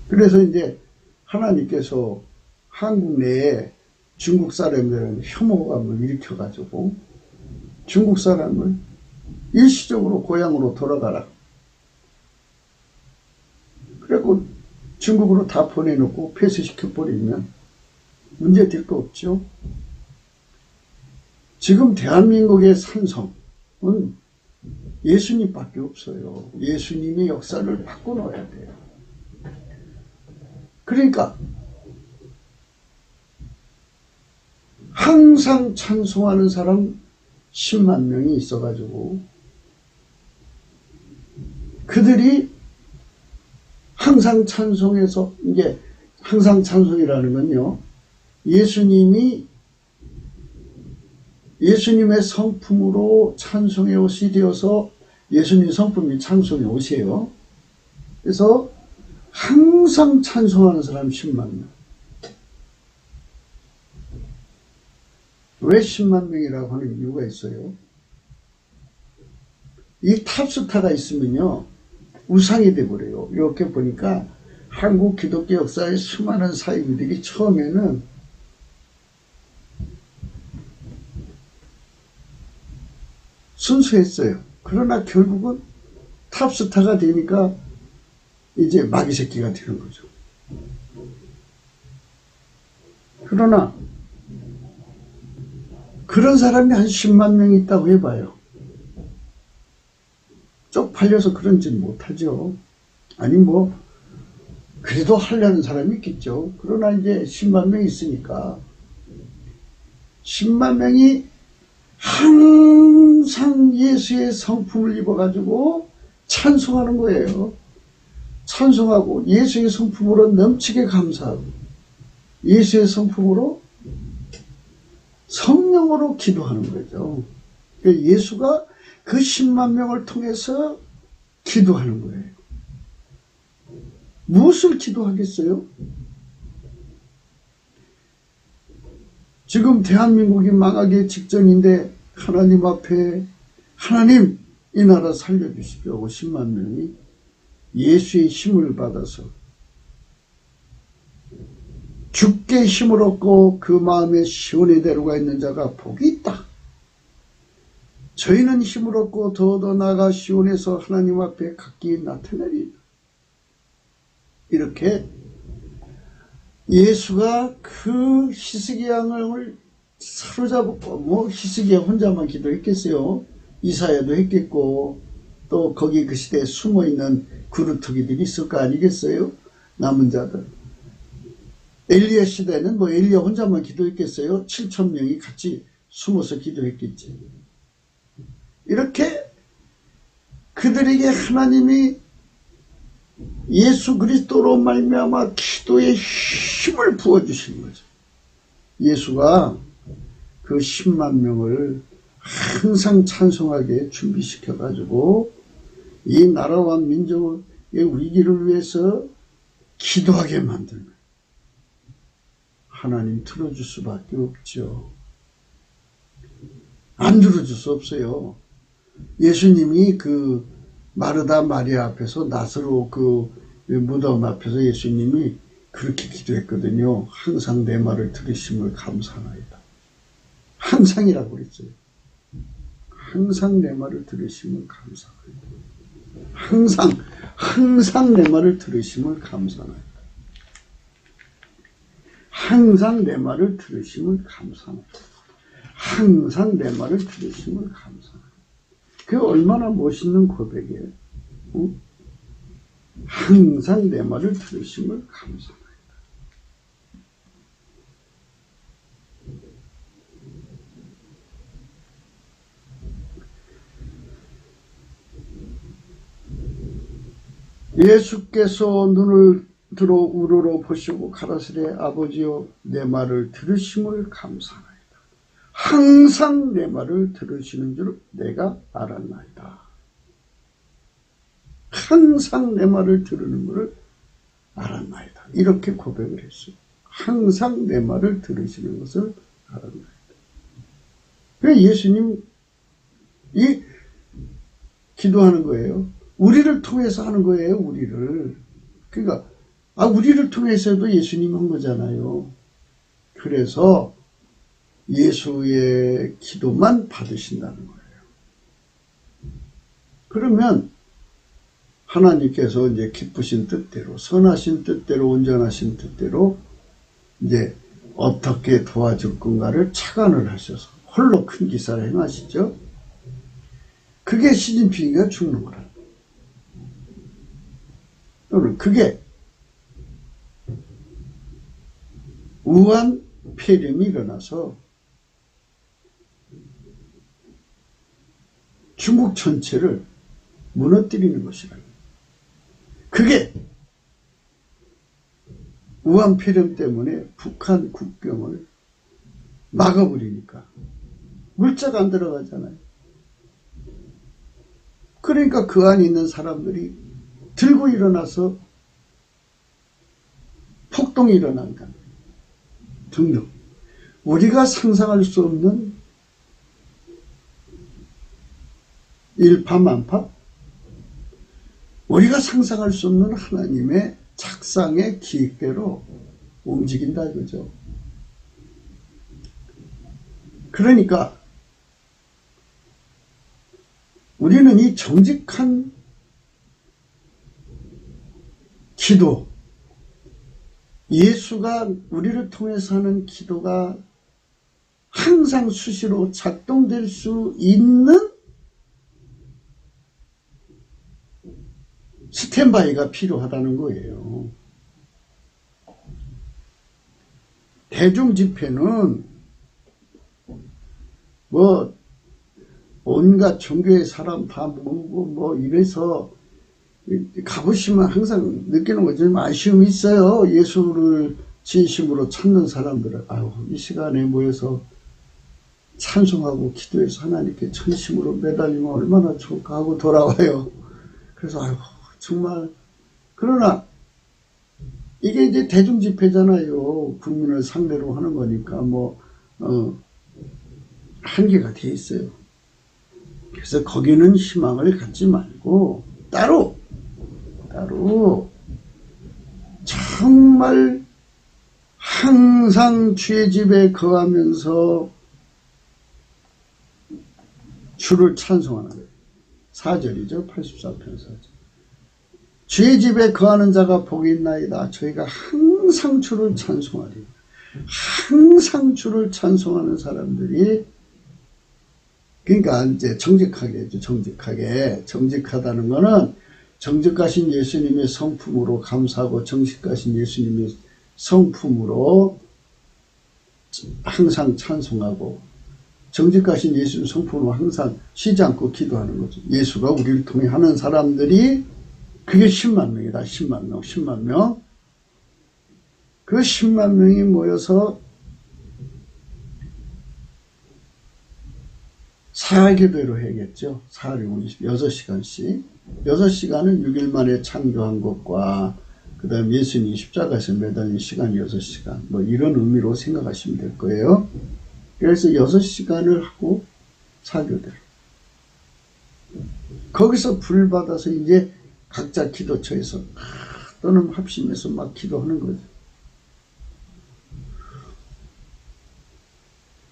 그래서 이제 하나님께서 한국 내에 중국 사람들은 혐오감을 일으켜가지고 중국 사람을 일시적으로 고향으로 돌아가라. 그래갖고 중국으로 다 보내놓고 폐쇄시켜버리면 문제 될 거 없죠. 지금 대한민국의 산성은 예수님밖에 없어요. 예수님의 역사를 바꿔놓아야 돼요. 그러니까 항상 찬송하는 사람 10만 명이 있어가지고 그들이 항상 찬송해서, 이제 항상 찬송이라는 건요, 예수님의 성품으로 찬송의 옷이 되어서 예수님 성품이 찬송의 옷이에요. 그래서 항상 찬송하는 사람 10만 명. 왜 10만 명이라고 하는 이유가 있어요. 이 탑스타가 있으면요 우상이 돼버려요. 이렇게 보니까 한국 기독교 역사의 수많은 사이비들이 처음에는 순수했어요. 그러나 결국은 탑스타가 되니까 이제 마귀 새끼가 되는 거죠. 그러나 그런 사람이 한 10만 명 있다고 해봐요. 쪽팔려서 그런지는 못하죠. 아니 그래도 하려는 사람이 있겠죠. 그러나 이제 10만 명이 있으니까 10만 명이 항상 예수의 성품을 입어가지고 찬송하는 거예요. 찬송하고 예수의 성품으로 넘치게 감사하고 예수의 성품으로 성령으로 기도하는 거죠. 예수가 그 10만 명을 통해서 기도하는 거예요. 무엇을 기도하겠어요? 지금 대한민국이 망하기 직전인데 하나님 앞에 하나님 이 나라 살려주십시오 하고 10만 명이 예수의 힘을 받아서 주께 힘을 얻고 그 마음에 시온의 대로가 있는 자가 복이 있다. 저희는 힘을 얻고 더 나아가 시온에서 하나님 앞에 각기 나타내리라. 이렇게 예수가 그 히스기야 왕을 사로잡고 히스기야 혼자만 기도했겠어요. 이사야도 했겠고 또 거기 그 시대에 숨어있는 그루터기들이 있을 거 아니겠어요. 남은 자들. 엘리야 시대는 엘리야 혼자만 기도했겠어요. 7천 명이 같이 숨어서 기도했겠지. 이렇게 그들에게 하나님이 예수 그리스도로 말미암아 기도의 힘을 부어주신 거죠. 예수가 그 10만 명을 항상 찬송하게 준비시켜가지고 이 나라와 민족의 위기를 위해서 기도하게 만든 거예요. 하나님 들어줄 수밖에 없죠. 안 들어줄 수 없어요. 예수님이 마르다 마리아 앞에서 나사로 무덤 앞에서 예수님이 그렇게 기도했거든요. 항상 내 말을 들으심을 감사하나이다. 항상이라고 그랬어요. 항상 내 말을 들으심을 감사하나이다. 항상 내 말을 들으심을 감사하나이다. 항상 내 말을 들으심을 감사하나이다. 항상 내 말을 들으심을 감사하나이다. 그게 얼마나 멋있는 고백이에요. 응? 항상 내 말을 들으심을 감사하나이다. 예수께서 눈을 들어 우러러 보시고 가라사대 아버지여 내 말을 들으심을 감사하나이다. 항상 내 말을 들으시는 줄 내가 알았나이다. 항상 내 말을 들으는 것을 알았나이다. 이렇게 고백을 했어요. 항상 내 말을 들으시는 것을 알았나이다. 그래서 예수님이 기도하는 거예요. 우리를 통해서 하는 거예요. 우리를. 그러니까 우리를 통해서도 예수님 한 거잖아요. 그래서 예수의 기도만 받으신다는 거예요. 그러면 하나님께서 이제 기쁘신 뜻대로, 선하신 뜻대로, 온전하신 뜻대로 이제 어떻게 도와줄 건가를 착안을 하셔서 홀로 큰 기사를 행하시죠. 그게 시진핑이가 죽는 거라. 또는 그게 우한 폐렴이 일어나서 중국 전체를 무너뜨리는 것이라. 그게 우한 폐렴 때문에 북한 국경을 막아버리니까 물자가 안 들어가잖아요. 그러니까 그 안에 있는 사람들이 들고 일어나서 폭동이 일어난다. 등등. 우리가 상상할 수 없는 일파만파? 우리가 상상할 수 없는 하나님의 작상의 기획대로 움직인다 이거죠. 그러니까 우리는 이 정직한 기도, 예수가 우리를 통해서 하는 기도가 항상 수시로 작동될 수 있는 스탠바이가 필요하다는 거예요. 대중 집회는 뭐 온갖 종교의 사람 다 모으고 뭐 이래서 가보시면 항상 느끼는 거 좀 아쉬움이 있어요. 예수를 진심으로 찾는 사람들은 이 시간에 모여서 찬송하고 기도해서 하나님께 전심으로 매달리면 얼마나 좋을까 하고 돌아와요. 그래서 정말 그러나 이게 이제 대중 집회잖아요. 국민을 상대로 하는 거니까 한계가 돼 있어요. 그래서 거기는 희망을 갖지 말고 따로 정말 항상 주의 집에 거하면서 주를 찬송하는 거예요. 4절이죠. 84편 4절. 주의 집에 거하는 자가 복이 있나이다. 저희가 항상 주를 찬송하리. 항상 주를 찬송하는 사람들이 그러니까 이제 정직하게죠. 정직하다는 거는 정직하신 예수님의 성품으로 감사하고 정직하신 예수님의 성품으로 항상 찬송하고 정직하신 예수님 성품으로 항상 쉬지 않고 기도하는 거죠. 예수가 우리를 통해 하는 사람들이 그게 10만 명이다. 10만 명. 그 10만 명이 모여서 사기도회로 해야겠죠. 6시간씩. 6시간은 6일 만에 창조한 것과 그 다음 예수님이 십자가에서 매달린 시간이 6시간. 뭐 이런 의미로 생각하시면 될 거예요. 그래서 6시간을 하고 사교대로. 거기서 불 받아서 이제 각자 기도처에서 또는 합심해서 막 기도하는 거죠.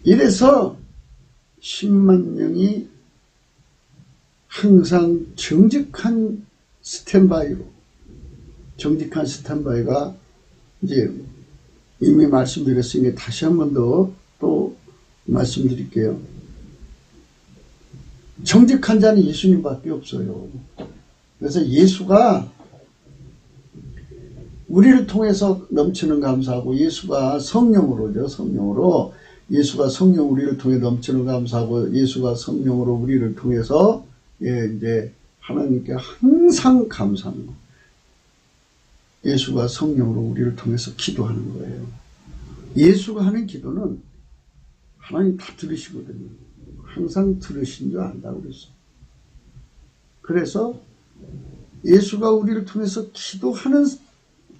이래서 10만 명이 항상 정직한 스탠바이가 이제 이미 말씀드렸으니 다시 한 번 더 또 말씀드릴게요. 정직한 자는 예수님밖에 없어요. 그래서 예수가 우리를 통해서 넘치는 감사하고, 예수가 성령으로 예수가 성령 우리를 통해 넘치는 감사하고, 예수가 성령으로 우리를 통해서 이제 하나님께 항상 감사하는 거. 예수가 성령으로 우리를 통해서 기도하는 거예요. 예수가 하는 기도는 하나님 다 들으시거든요. 항상 들으신 줄 안다고 그랬어. 그래서 예수가 우리를 통해서 기도하는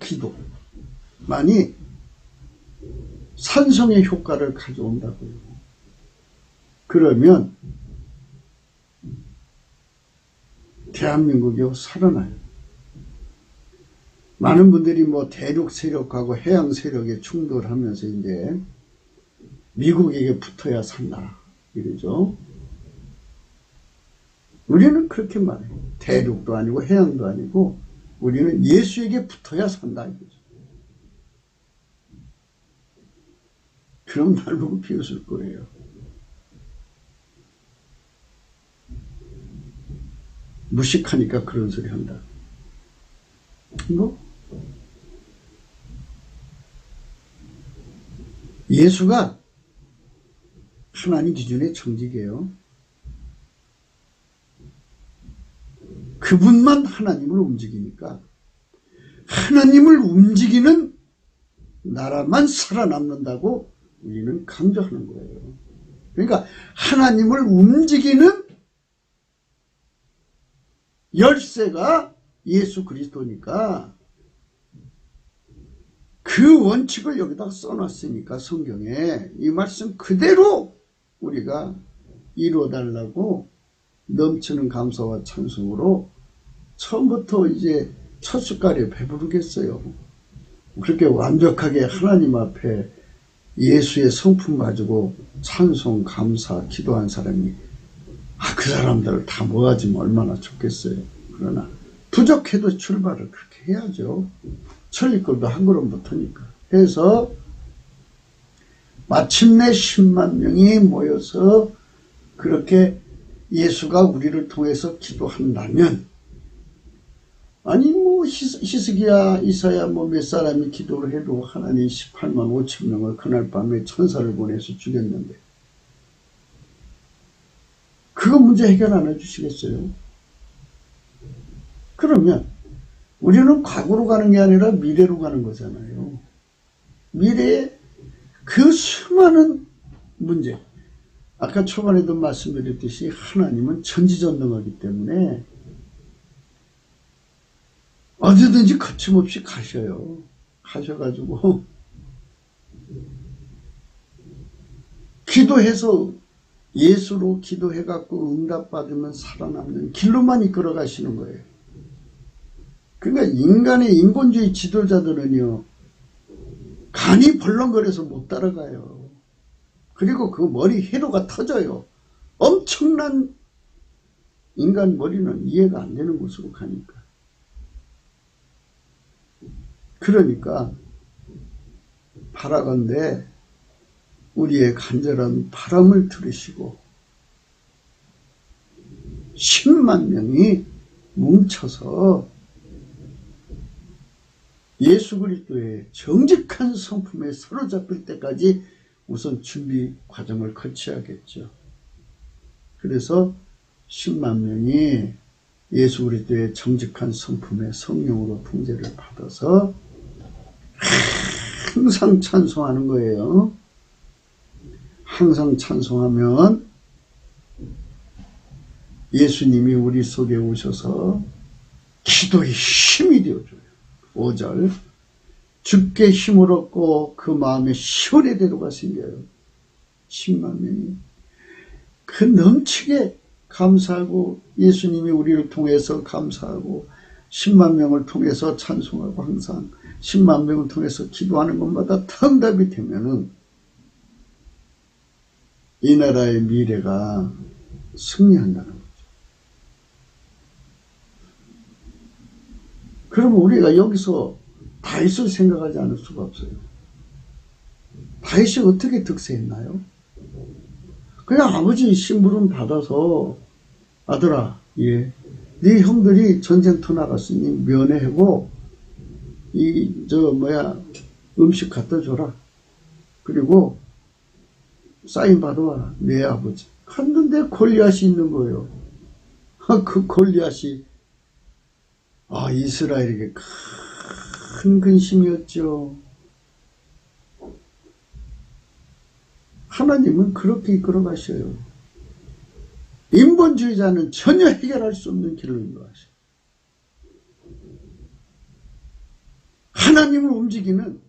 기도만이 산성의 효과를 가져온다고요. 그러면 대한민국이 살아나요. 많은 분들이 뭐 대륙 세력하고 해양 세력에 충돌하면서 이제 미국에게 붙어야 산다 이러죠. 우리는 그렇게 말해요. 대륙도 아니고 해양도 아니고 우리는 예수에게 붙어야 산다 이거죠. 그럼 날 보고 비웃을 거예요. 무식하니까 그런 소리 한다. 예수가 하나님 기준의 정직이에요. 그분만 하나님을 움직이니까 하나님을 움직이는 나라만 살아남는다고 우리는 강조하는 거예요. 그러니까 하나님을 움직이는 열쇠가 예수 그리스도니까 그 원칙을 여기다 써놨으니까 성경에 이 말씀 그대로 우리가 이루어달라고 넘치는 감사와 찬송으로 처음부터 이제 첫 숟갈에 배부르겠어요. 그렇게 완벽하게 하나님 앞에 예수의 성품 가지고 찬송, 감사, 기도한 사람이 그 사람들을 다 모아지면 얼마나 좋겠어요. 그러나 부족해도 출발을 그렇게 해야죠. 천리급도 한 걸음부터니까. 해서 마침내 10만 명이 모여서 그렇게 예수가 우리를 통해서 기도한다면, 아니 뭐 히스기야, 이사야 뭐 몇 사람이 기도를 해도 하나님 18만 5천 명을 그날 밤에 천사를 보내서 죽였는데 그거 문제 해결 안 해주시겠어요? 그러면 우리는 과거로 가는 게 아니라 미래로 가는 거잖아요. 미래에 그 수많은 문제, 아까 초반에도 말씀드렸듯이 하나님은 전지전능하기 때문에 어디든지 거침없이 가셔요. 가셔가지고 기도해서 예수로 기도해갖고 응답받으면 살아남는 길로만 이끌어 가시는 거예요. 그러니까 인간의 인본주의 지도자들은요, 간이 벌렁거려서 못 따라가요. 그리고 그 머리 회로가 터져요. 엄청난 인간 머리는 이해가 안 되는 곳으로 가니까. 그러니까 바라건대 우리의 간절한 바람을 들으시고 10만 명이 뭉쳐서 예수 그리스도의 정직한 성품에 사로잡힐 때까지 우선 준비 과정을 거쳐야겠죠. 그래서 10만 명이 예수 그리스도의 정직한 성품의 성령으로 통제를 받아서 항상 찬송하는 거예요. 항상 찬송하면 예수님이 우리 속에 오셔서 기도의 힘이 되어줘요. 5절, 주께 힘을 얻고 그 마음에 시온의 대로가 생겨요. 10만 명이 그 넘치게 감사하고 예수님이 우리를 통해서 감사하고 10만 명을 통해서 찬송하고 항상 10만 명을 통해서 기도하는 것마다 응답이 되면은 이 나라의 미래가 승리한다는 거죠. 그러면 우리가 여기서 다윗을 생각하지 않을 수가 없어요. 다윗이 어떻게 득세했나요? 그냥 아버지 심부름 받아서 아들아, 네 형들이 전쟁터 나갔으니 면회하고 음식 갖다 줘라. 그리고 사인 받아와라. 내 아버지. 갔는데 골리앗이 있는 거예요. 그 골리앗이 이스라엘에게 큰 근심이었죠. 하나님은 그렇게 이끌어 가셔요. 인본주의자는 전혀 해결할 수 없는 길로 인도하셔요. 하나님을 움직이는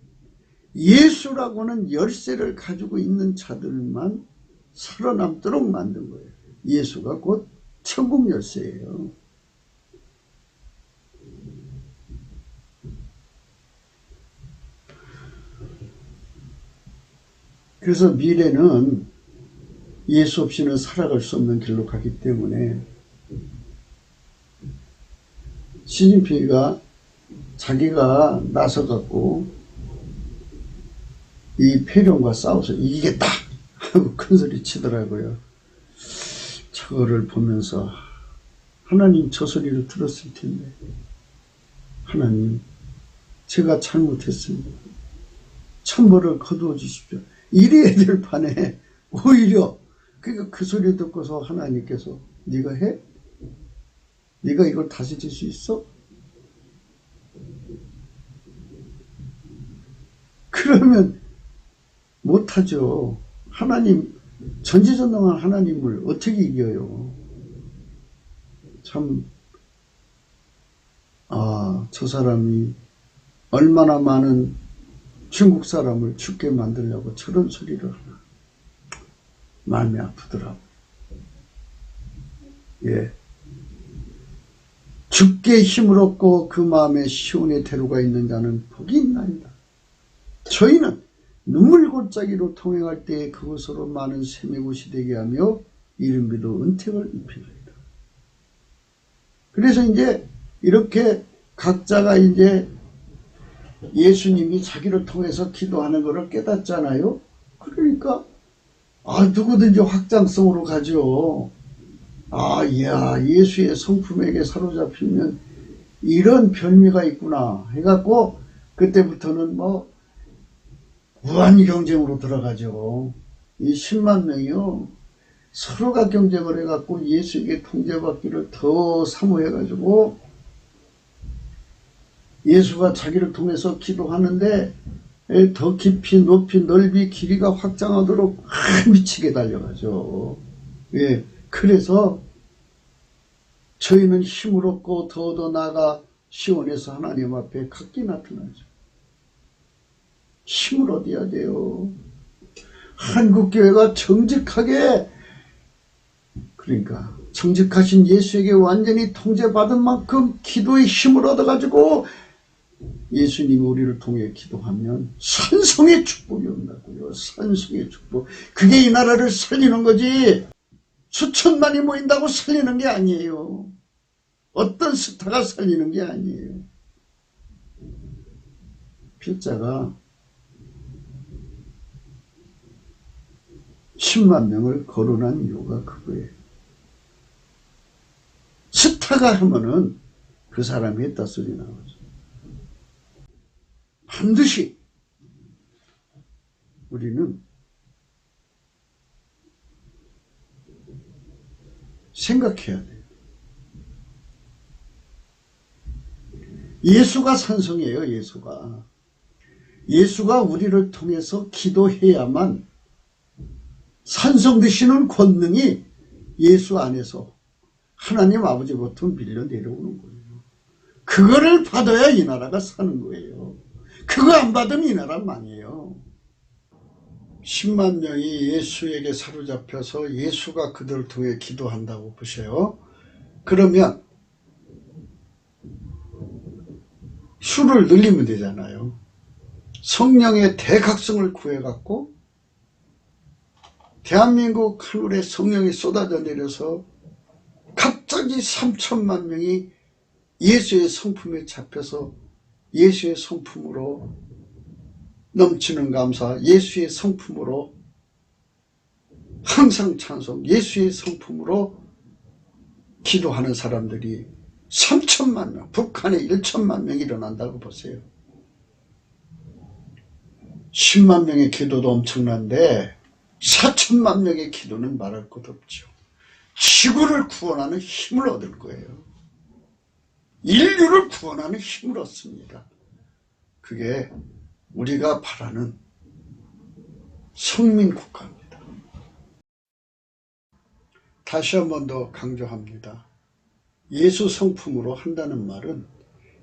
예수라고는 열쇠를 가지고 있는 자들만 살아남도록 만든 거예요. 예수가 곧 천국 열쇠예요. 그래서 미래는 예수 없이는 살아갈 수 없는 길로 가기 때문에 시진핑이가 자기가 나서갖고 이 폐렴과 싸워서 이기겠다 하고 큰소리 치더라고요. 저거를 보면서 하나님 저 소리를 들었을 텐데, 하나님 제가 잘못했습니다. 천벌을 거두어 주십시오. 이래야 될 판에 오히려 그러니까 그 소리 듣고서 하나님께서 네가 해? 네가 이걸 다스릴 수 있어? 그러면 못하죠. 하나님, 전지전능한 하나님을 어떻게 이겨요? 참, 저 사람이 얼마나 많은 중국 사람을 죽게 만들려고 저런 소리를 하나. 마음이 아프더라고요. 예. 죽게 힘을 얻고 그 마음에 시온의 대로가 있는 자는 복이 있나이다. 저희는 눈물 골짜기로 통행할 때에 그것으로 많은 샘의 곳이 되게 하며 이른비도 은택을 입히나이다. 그래서 이제 이렇게 각자가 이제 예수님이 자기를 통해서 기도하는 것을 깨닫잖아요. 그러니까 누구든지 확장성으로 가죠. 예수의 성품에게 사로잡히면 이런 별미가 있구나 해갖고 그때부터는 무한 경쟁으로 들어가죠. 이 10만 명이요. 서로가 경쟁을 해갖고 예수에게 통제받기를 더 사모해가지고 예수가 자기를 통해서 기도하는데 더 깊이 높이 넓이 길이가 확장하도록 미치게 달려가죠. 예, 그래서 저희는 힘을 얻고 더 나아가 시온에서 하나님 앞에 각기 나타나죠. 힘을 얻어야 돼요. 한국교회가 정직하게, 그러니까 정직하신 예수에게 완전히 통제받은 만큼 기도의 힘을 얻어가지고 예수님이 우리를 통해 기도하면 산성의 축복이 온다고요. 산성의 축복. 그게 이 나라를 살리는 거지 수천만이 모인다고 살리는 게 아니에요. 어떤 스타가 살리는 게 아니에요. 필자가 10만 명을 거론한 이유가 그거예요. 스타가 하면은 그 사람이 했다 소리 나오죠. 반드시 우리는 생각해야 돼요. 예수가 산성이에요. 예수가 우리를 통해서 기도해야만 산성되시는 권능이 예수 안에서 하나님 아버지부터 밀려 내려오는 거예요. 그거를 받아야 이 나라가 사는 거예요. 그거 안 받으면 이 나라 망해요. 10만 명이 예수에게 사로잡혀서 예수가 그들을 통해 기도한다고 보세요. 그러면 수를 늘리면 되잖아요. 성령의 대각성을 구해갖고 대한민국 하늘에 성령이 쏟아져 내려서 갑자기 3천만 명이 예수의 성품에 잡혀서 예수의 성품으로 넘치는 감사, 예수의 성품으로 항상 찬송, 예수의 성품으로 기도하는 사람들이 3천만 명, 북한에 1천만 명이 일어난다고 보세요. 10만 명의 기도도 엄청난데 4천만 명의 기도는 말할 것 없죠. 지구를 구원하는 힘을 얻을 거예요. 인류를 구원하는 힘을 얻습니다. 그게 우리가 바라는 성민국가입니다. 다시 한 번 더 강조합니다. 예수 성품으로 한다는 말은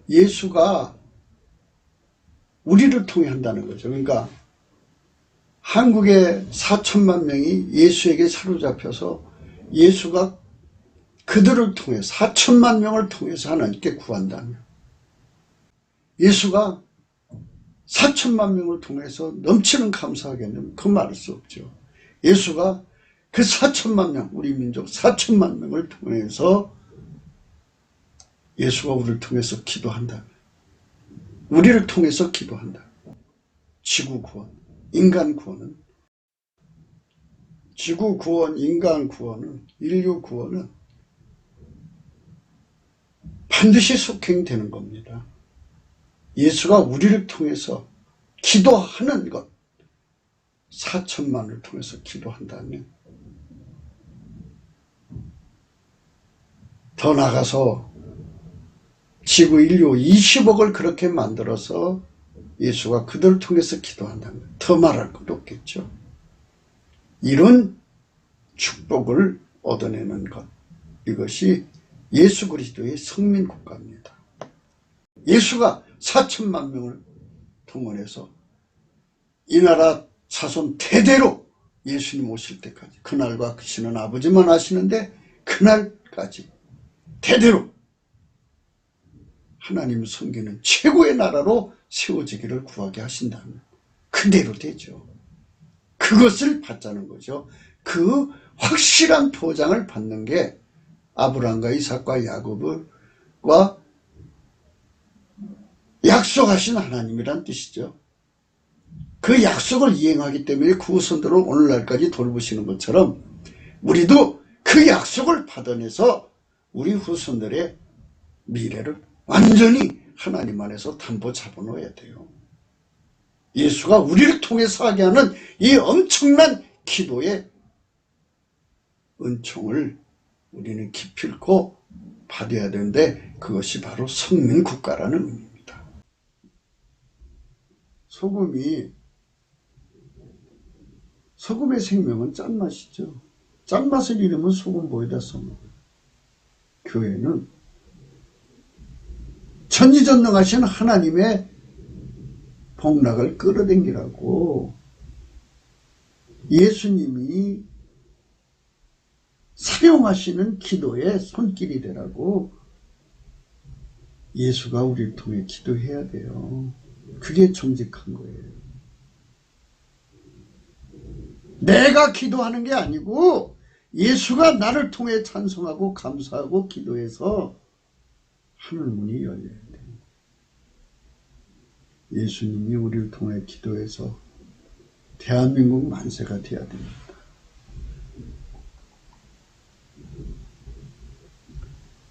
예수가 우리를 통해 한다는 거죠. 그러니까 한국의 4천만 명이 예수에게 사로잡혀서 예수가 그들을 통해 4천만 명을 통해서 하나님께 구한다면, 예수가 4천만 명을 통해서 넘치는 감사하겠냐면 그 말할 수 없죠. 예수가 그 4천만 명, 우리 민족 4천만 명을 통해서 예수가 우리를 통해서 기도한다면, 우리를 통해서 기도한다. 지구 구원, 인간 구원은, 지구 구원, 인간 구원은, 인류 구원은 반드시 속행되는 겁니다. 예수가 우리를 통해서 기도하는 것, 4천만을 통해서 기도한다면, 더 나가서 지구 인류 20억을 그렇게 만들어서 예수가 그들을 통해서 기도한다면 더 말할 것도 없겠죠. 이런 축복을 얻어내는 것, 이것이 예수 그리스도의 성민국가입니다. 예수가 4천만 명을 동원해서 이 나라 자손 대대로 예수님 오실 때까지, 그날과 그 시는 아버지만 아시는데 그날까지 대대로 하나님 섬기는 최고의 나라로 세워지기를 구하게 하신다면 그대로 되죠. 그것을 받자는 거죠. 그 확실한 보장을 받는 게 아브라함과 이삭과 야곱과 약속하신 하나님이란 뜻이죠. 그 약속을 이행하기 때문에 그 후손들을 오늘날까지 돌보시는 것처럼 우리도 그 약속을 받아내서 우리 후손들의 미래를 완전히 하나님 안에서 담보 잡아놓아야 돼요. 예수가 우리를 통해서 하게 하는 이 엄청난 기도의 은총을 우리는 기필코 받아야 되는데, 그것이 바로 성민국가라는 의미입니다. 소금의 생명은 짠맛이죠. 짠맛을 잃으면 소금 뭐에다 써먹어요. 교회는 전지전능하신 하나님의 복락을 끌어당기라고 예수님이 사용하시는 기도의 손길이 되라고 예수가 우리를 통해 기도해야 돼요. 그게 정직한 거예요. 내가 기도하는 게 아니고 예수가 나를 통해 찬송하고 감사하고 기도해서 하늘문이 열려야 돼요. 예수님이 우리를 통해 기도해서 대한민국 만세가 되어야 됩니다.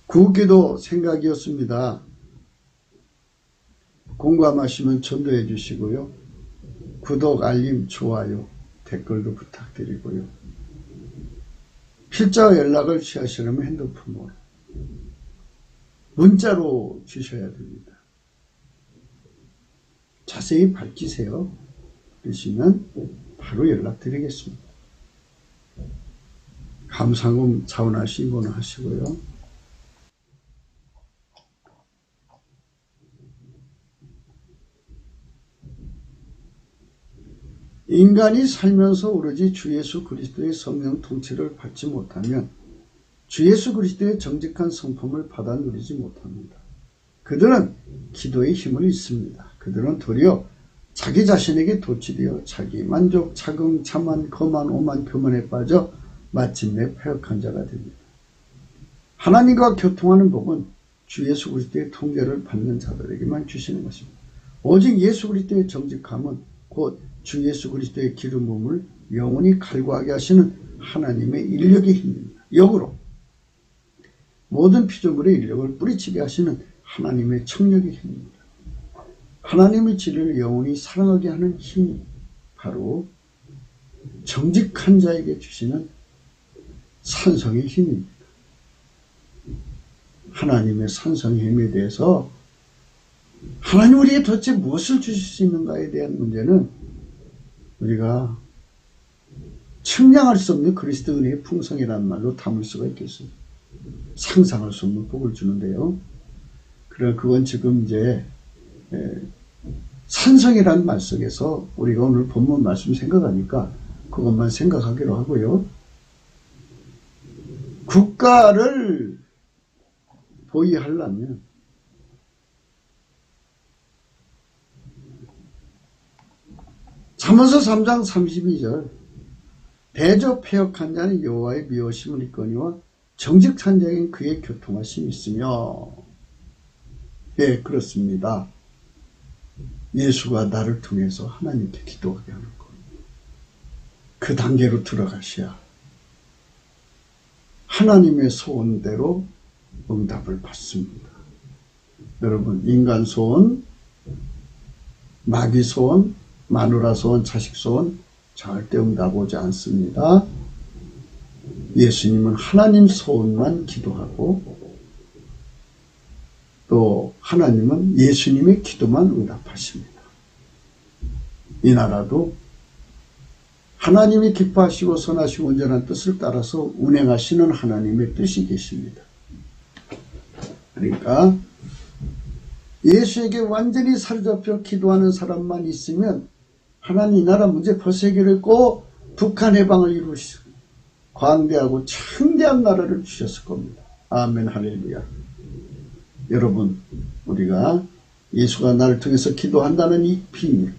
구기도 생각이었습니다. 공감하시면 전도해 주시고요. 구독, 알림, 좋아요, 댓글도 부탁드리고요. 필자와 연락을 취하시려면 핸드폰으로 문자로 주셔야 됩니다. 자세히 밝히세요. 그러시면 바로 연락드리겠습니다. 감사금 자원하시 인번호 하시고요. 인간이 살면서 오로지 주 예수 그리스도의 성령 통치를 받지 못하면 주 예수 그리스도의 정직한 성품을 받아 누리지 못합니다. 그들은 기도의 힘을 잃습니다. 그들은 도리어 자기 자신에게 도취되어 자기 만족, 자긍, 자만, 거만, 오만, 교만에 빠져 마침내 패역한 자가 됩니다. 하나님과 교통하는 복은 주 예수 그리스도의 통제를 받는 자들에게만 주시는 것입니다. 오직 예수 그리스도의 정직함은 곧 주 예수 그리스도의 기름 부음을 영원히 갈구하게 하시는 하나님의 인력의 힘입니다. 역으로 모든 피조물의 인력을 뿌리치게 하시는 하나님의 청력의 힘입니다. 하나님의 진리를 영원히 사랑하게 하는 힘이 바로 정직한 자에게 주시는 산성의 힘입니다. 하나님의 산성의 힘에 대해서 하나님 우리에게 도대체 무엇을 주실 수 있는가에 대한 문제는 우리가 측량할 수 없는 그리스도 은혜의 풍성이라는 말로 담을 수가 있겠습니다. 상상할 수 없는 복을 주는데요. 그러나 그건 지금 이제 산성이라는 말 속에서 우리가 오늘 본문 말씀 생각하니까 그것만 생각하기로 하고요. 국가를 보위하려면 잠언서 3장 32절 대저 패역한 자는 여호와의 미워심을 입거니와 정직한 자에게는 그의 교통하심이 있으며. 예, 그렇습니다. 예수가 나를 통해서 하나님께 기도하게 하는 것. 그 단계로 들어가셔야 하나님의 소원대로 응답을 받습니다. 여러분, 인간 소원, 마귀 소원, 마누라 소원, 자식 소원 절대 응답 오지 않습니다. 예수님은 하나님 소원만 기도하고 또 하나님은 예수님의 기도만 응답하십니다. 이 나라도 하나님이 기뻐하시고 선하시고 온전한 뜻을 따라서 운행하시는 하나님의 뜻이 계십니다. 그러니까 예수에게 완전히 사로잡혀 기도하는 사람만 있으면 하나님 이 나라 문제 벌써 해결했고 북한 해방을 이루시고 광대하고 창대한 나라를 주셨을 겁니다. 아멘 할렐루야. 여러분, 우리가 예수가 나를 통해서 기도한다는 이 비밀,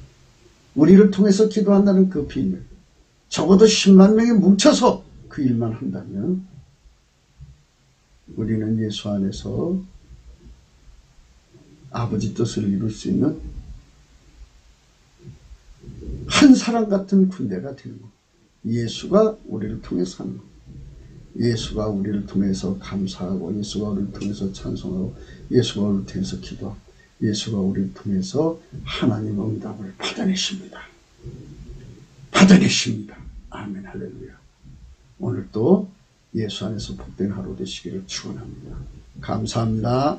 우리를 통해서 기도한다는 그 비밀, 적어도 10만 명이 뭉쳐서 그 일만 한다면 우리는 예수 안에서 아버지 뜻을 이룰 수 있는 한 사람 같은 군대가 되는 것. 예수가 우리를 통해서 하는 것. 예수가 우리를 통해서 감사하고, 예수가 우리를 통해서 찬송하고, 예수가 우리를 통해서 기도하고, 예수가 우리를 통해서 하나님의 응답을 받아내십니다. 받아내십니다. 아멘 할렐루야. 오늘도 예수 안에서 복된 하루 되시기를 축원합니다. 감사합니다.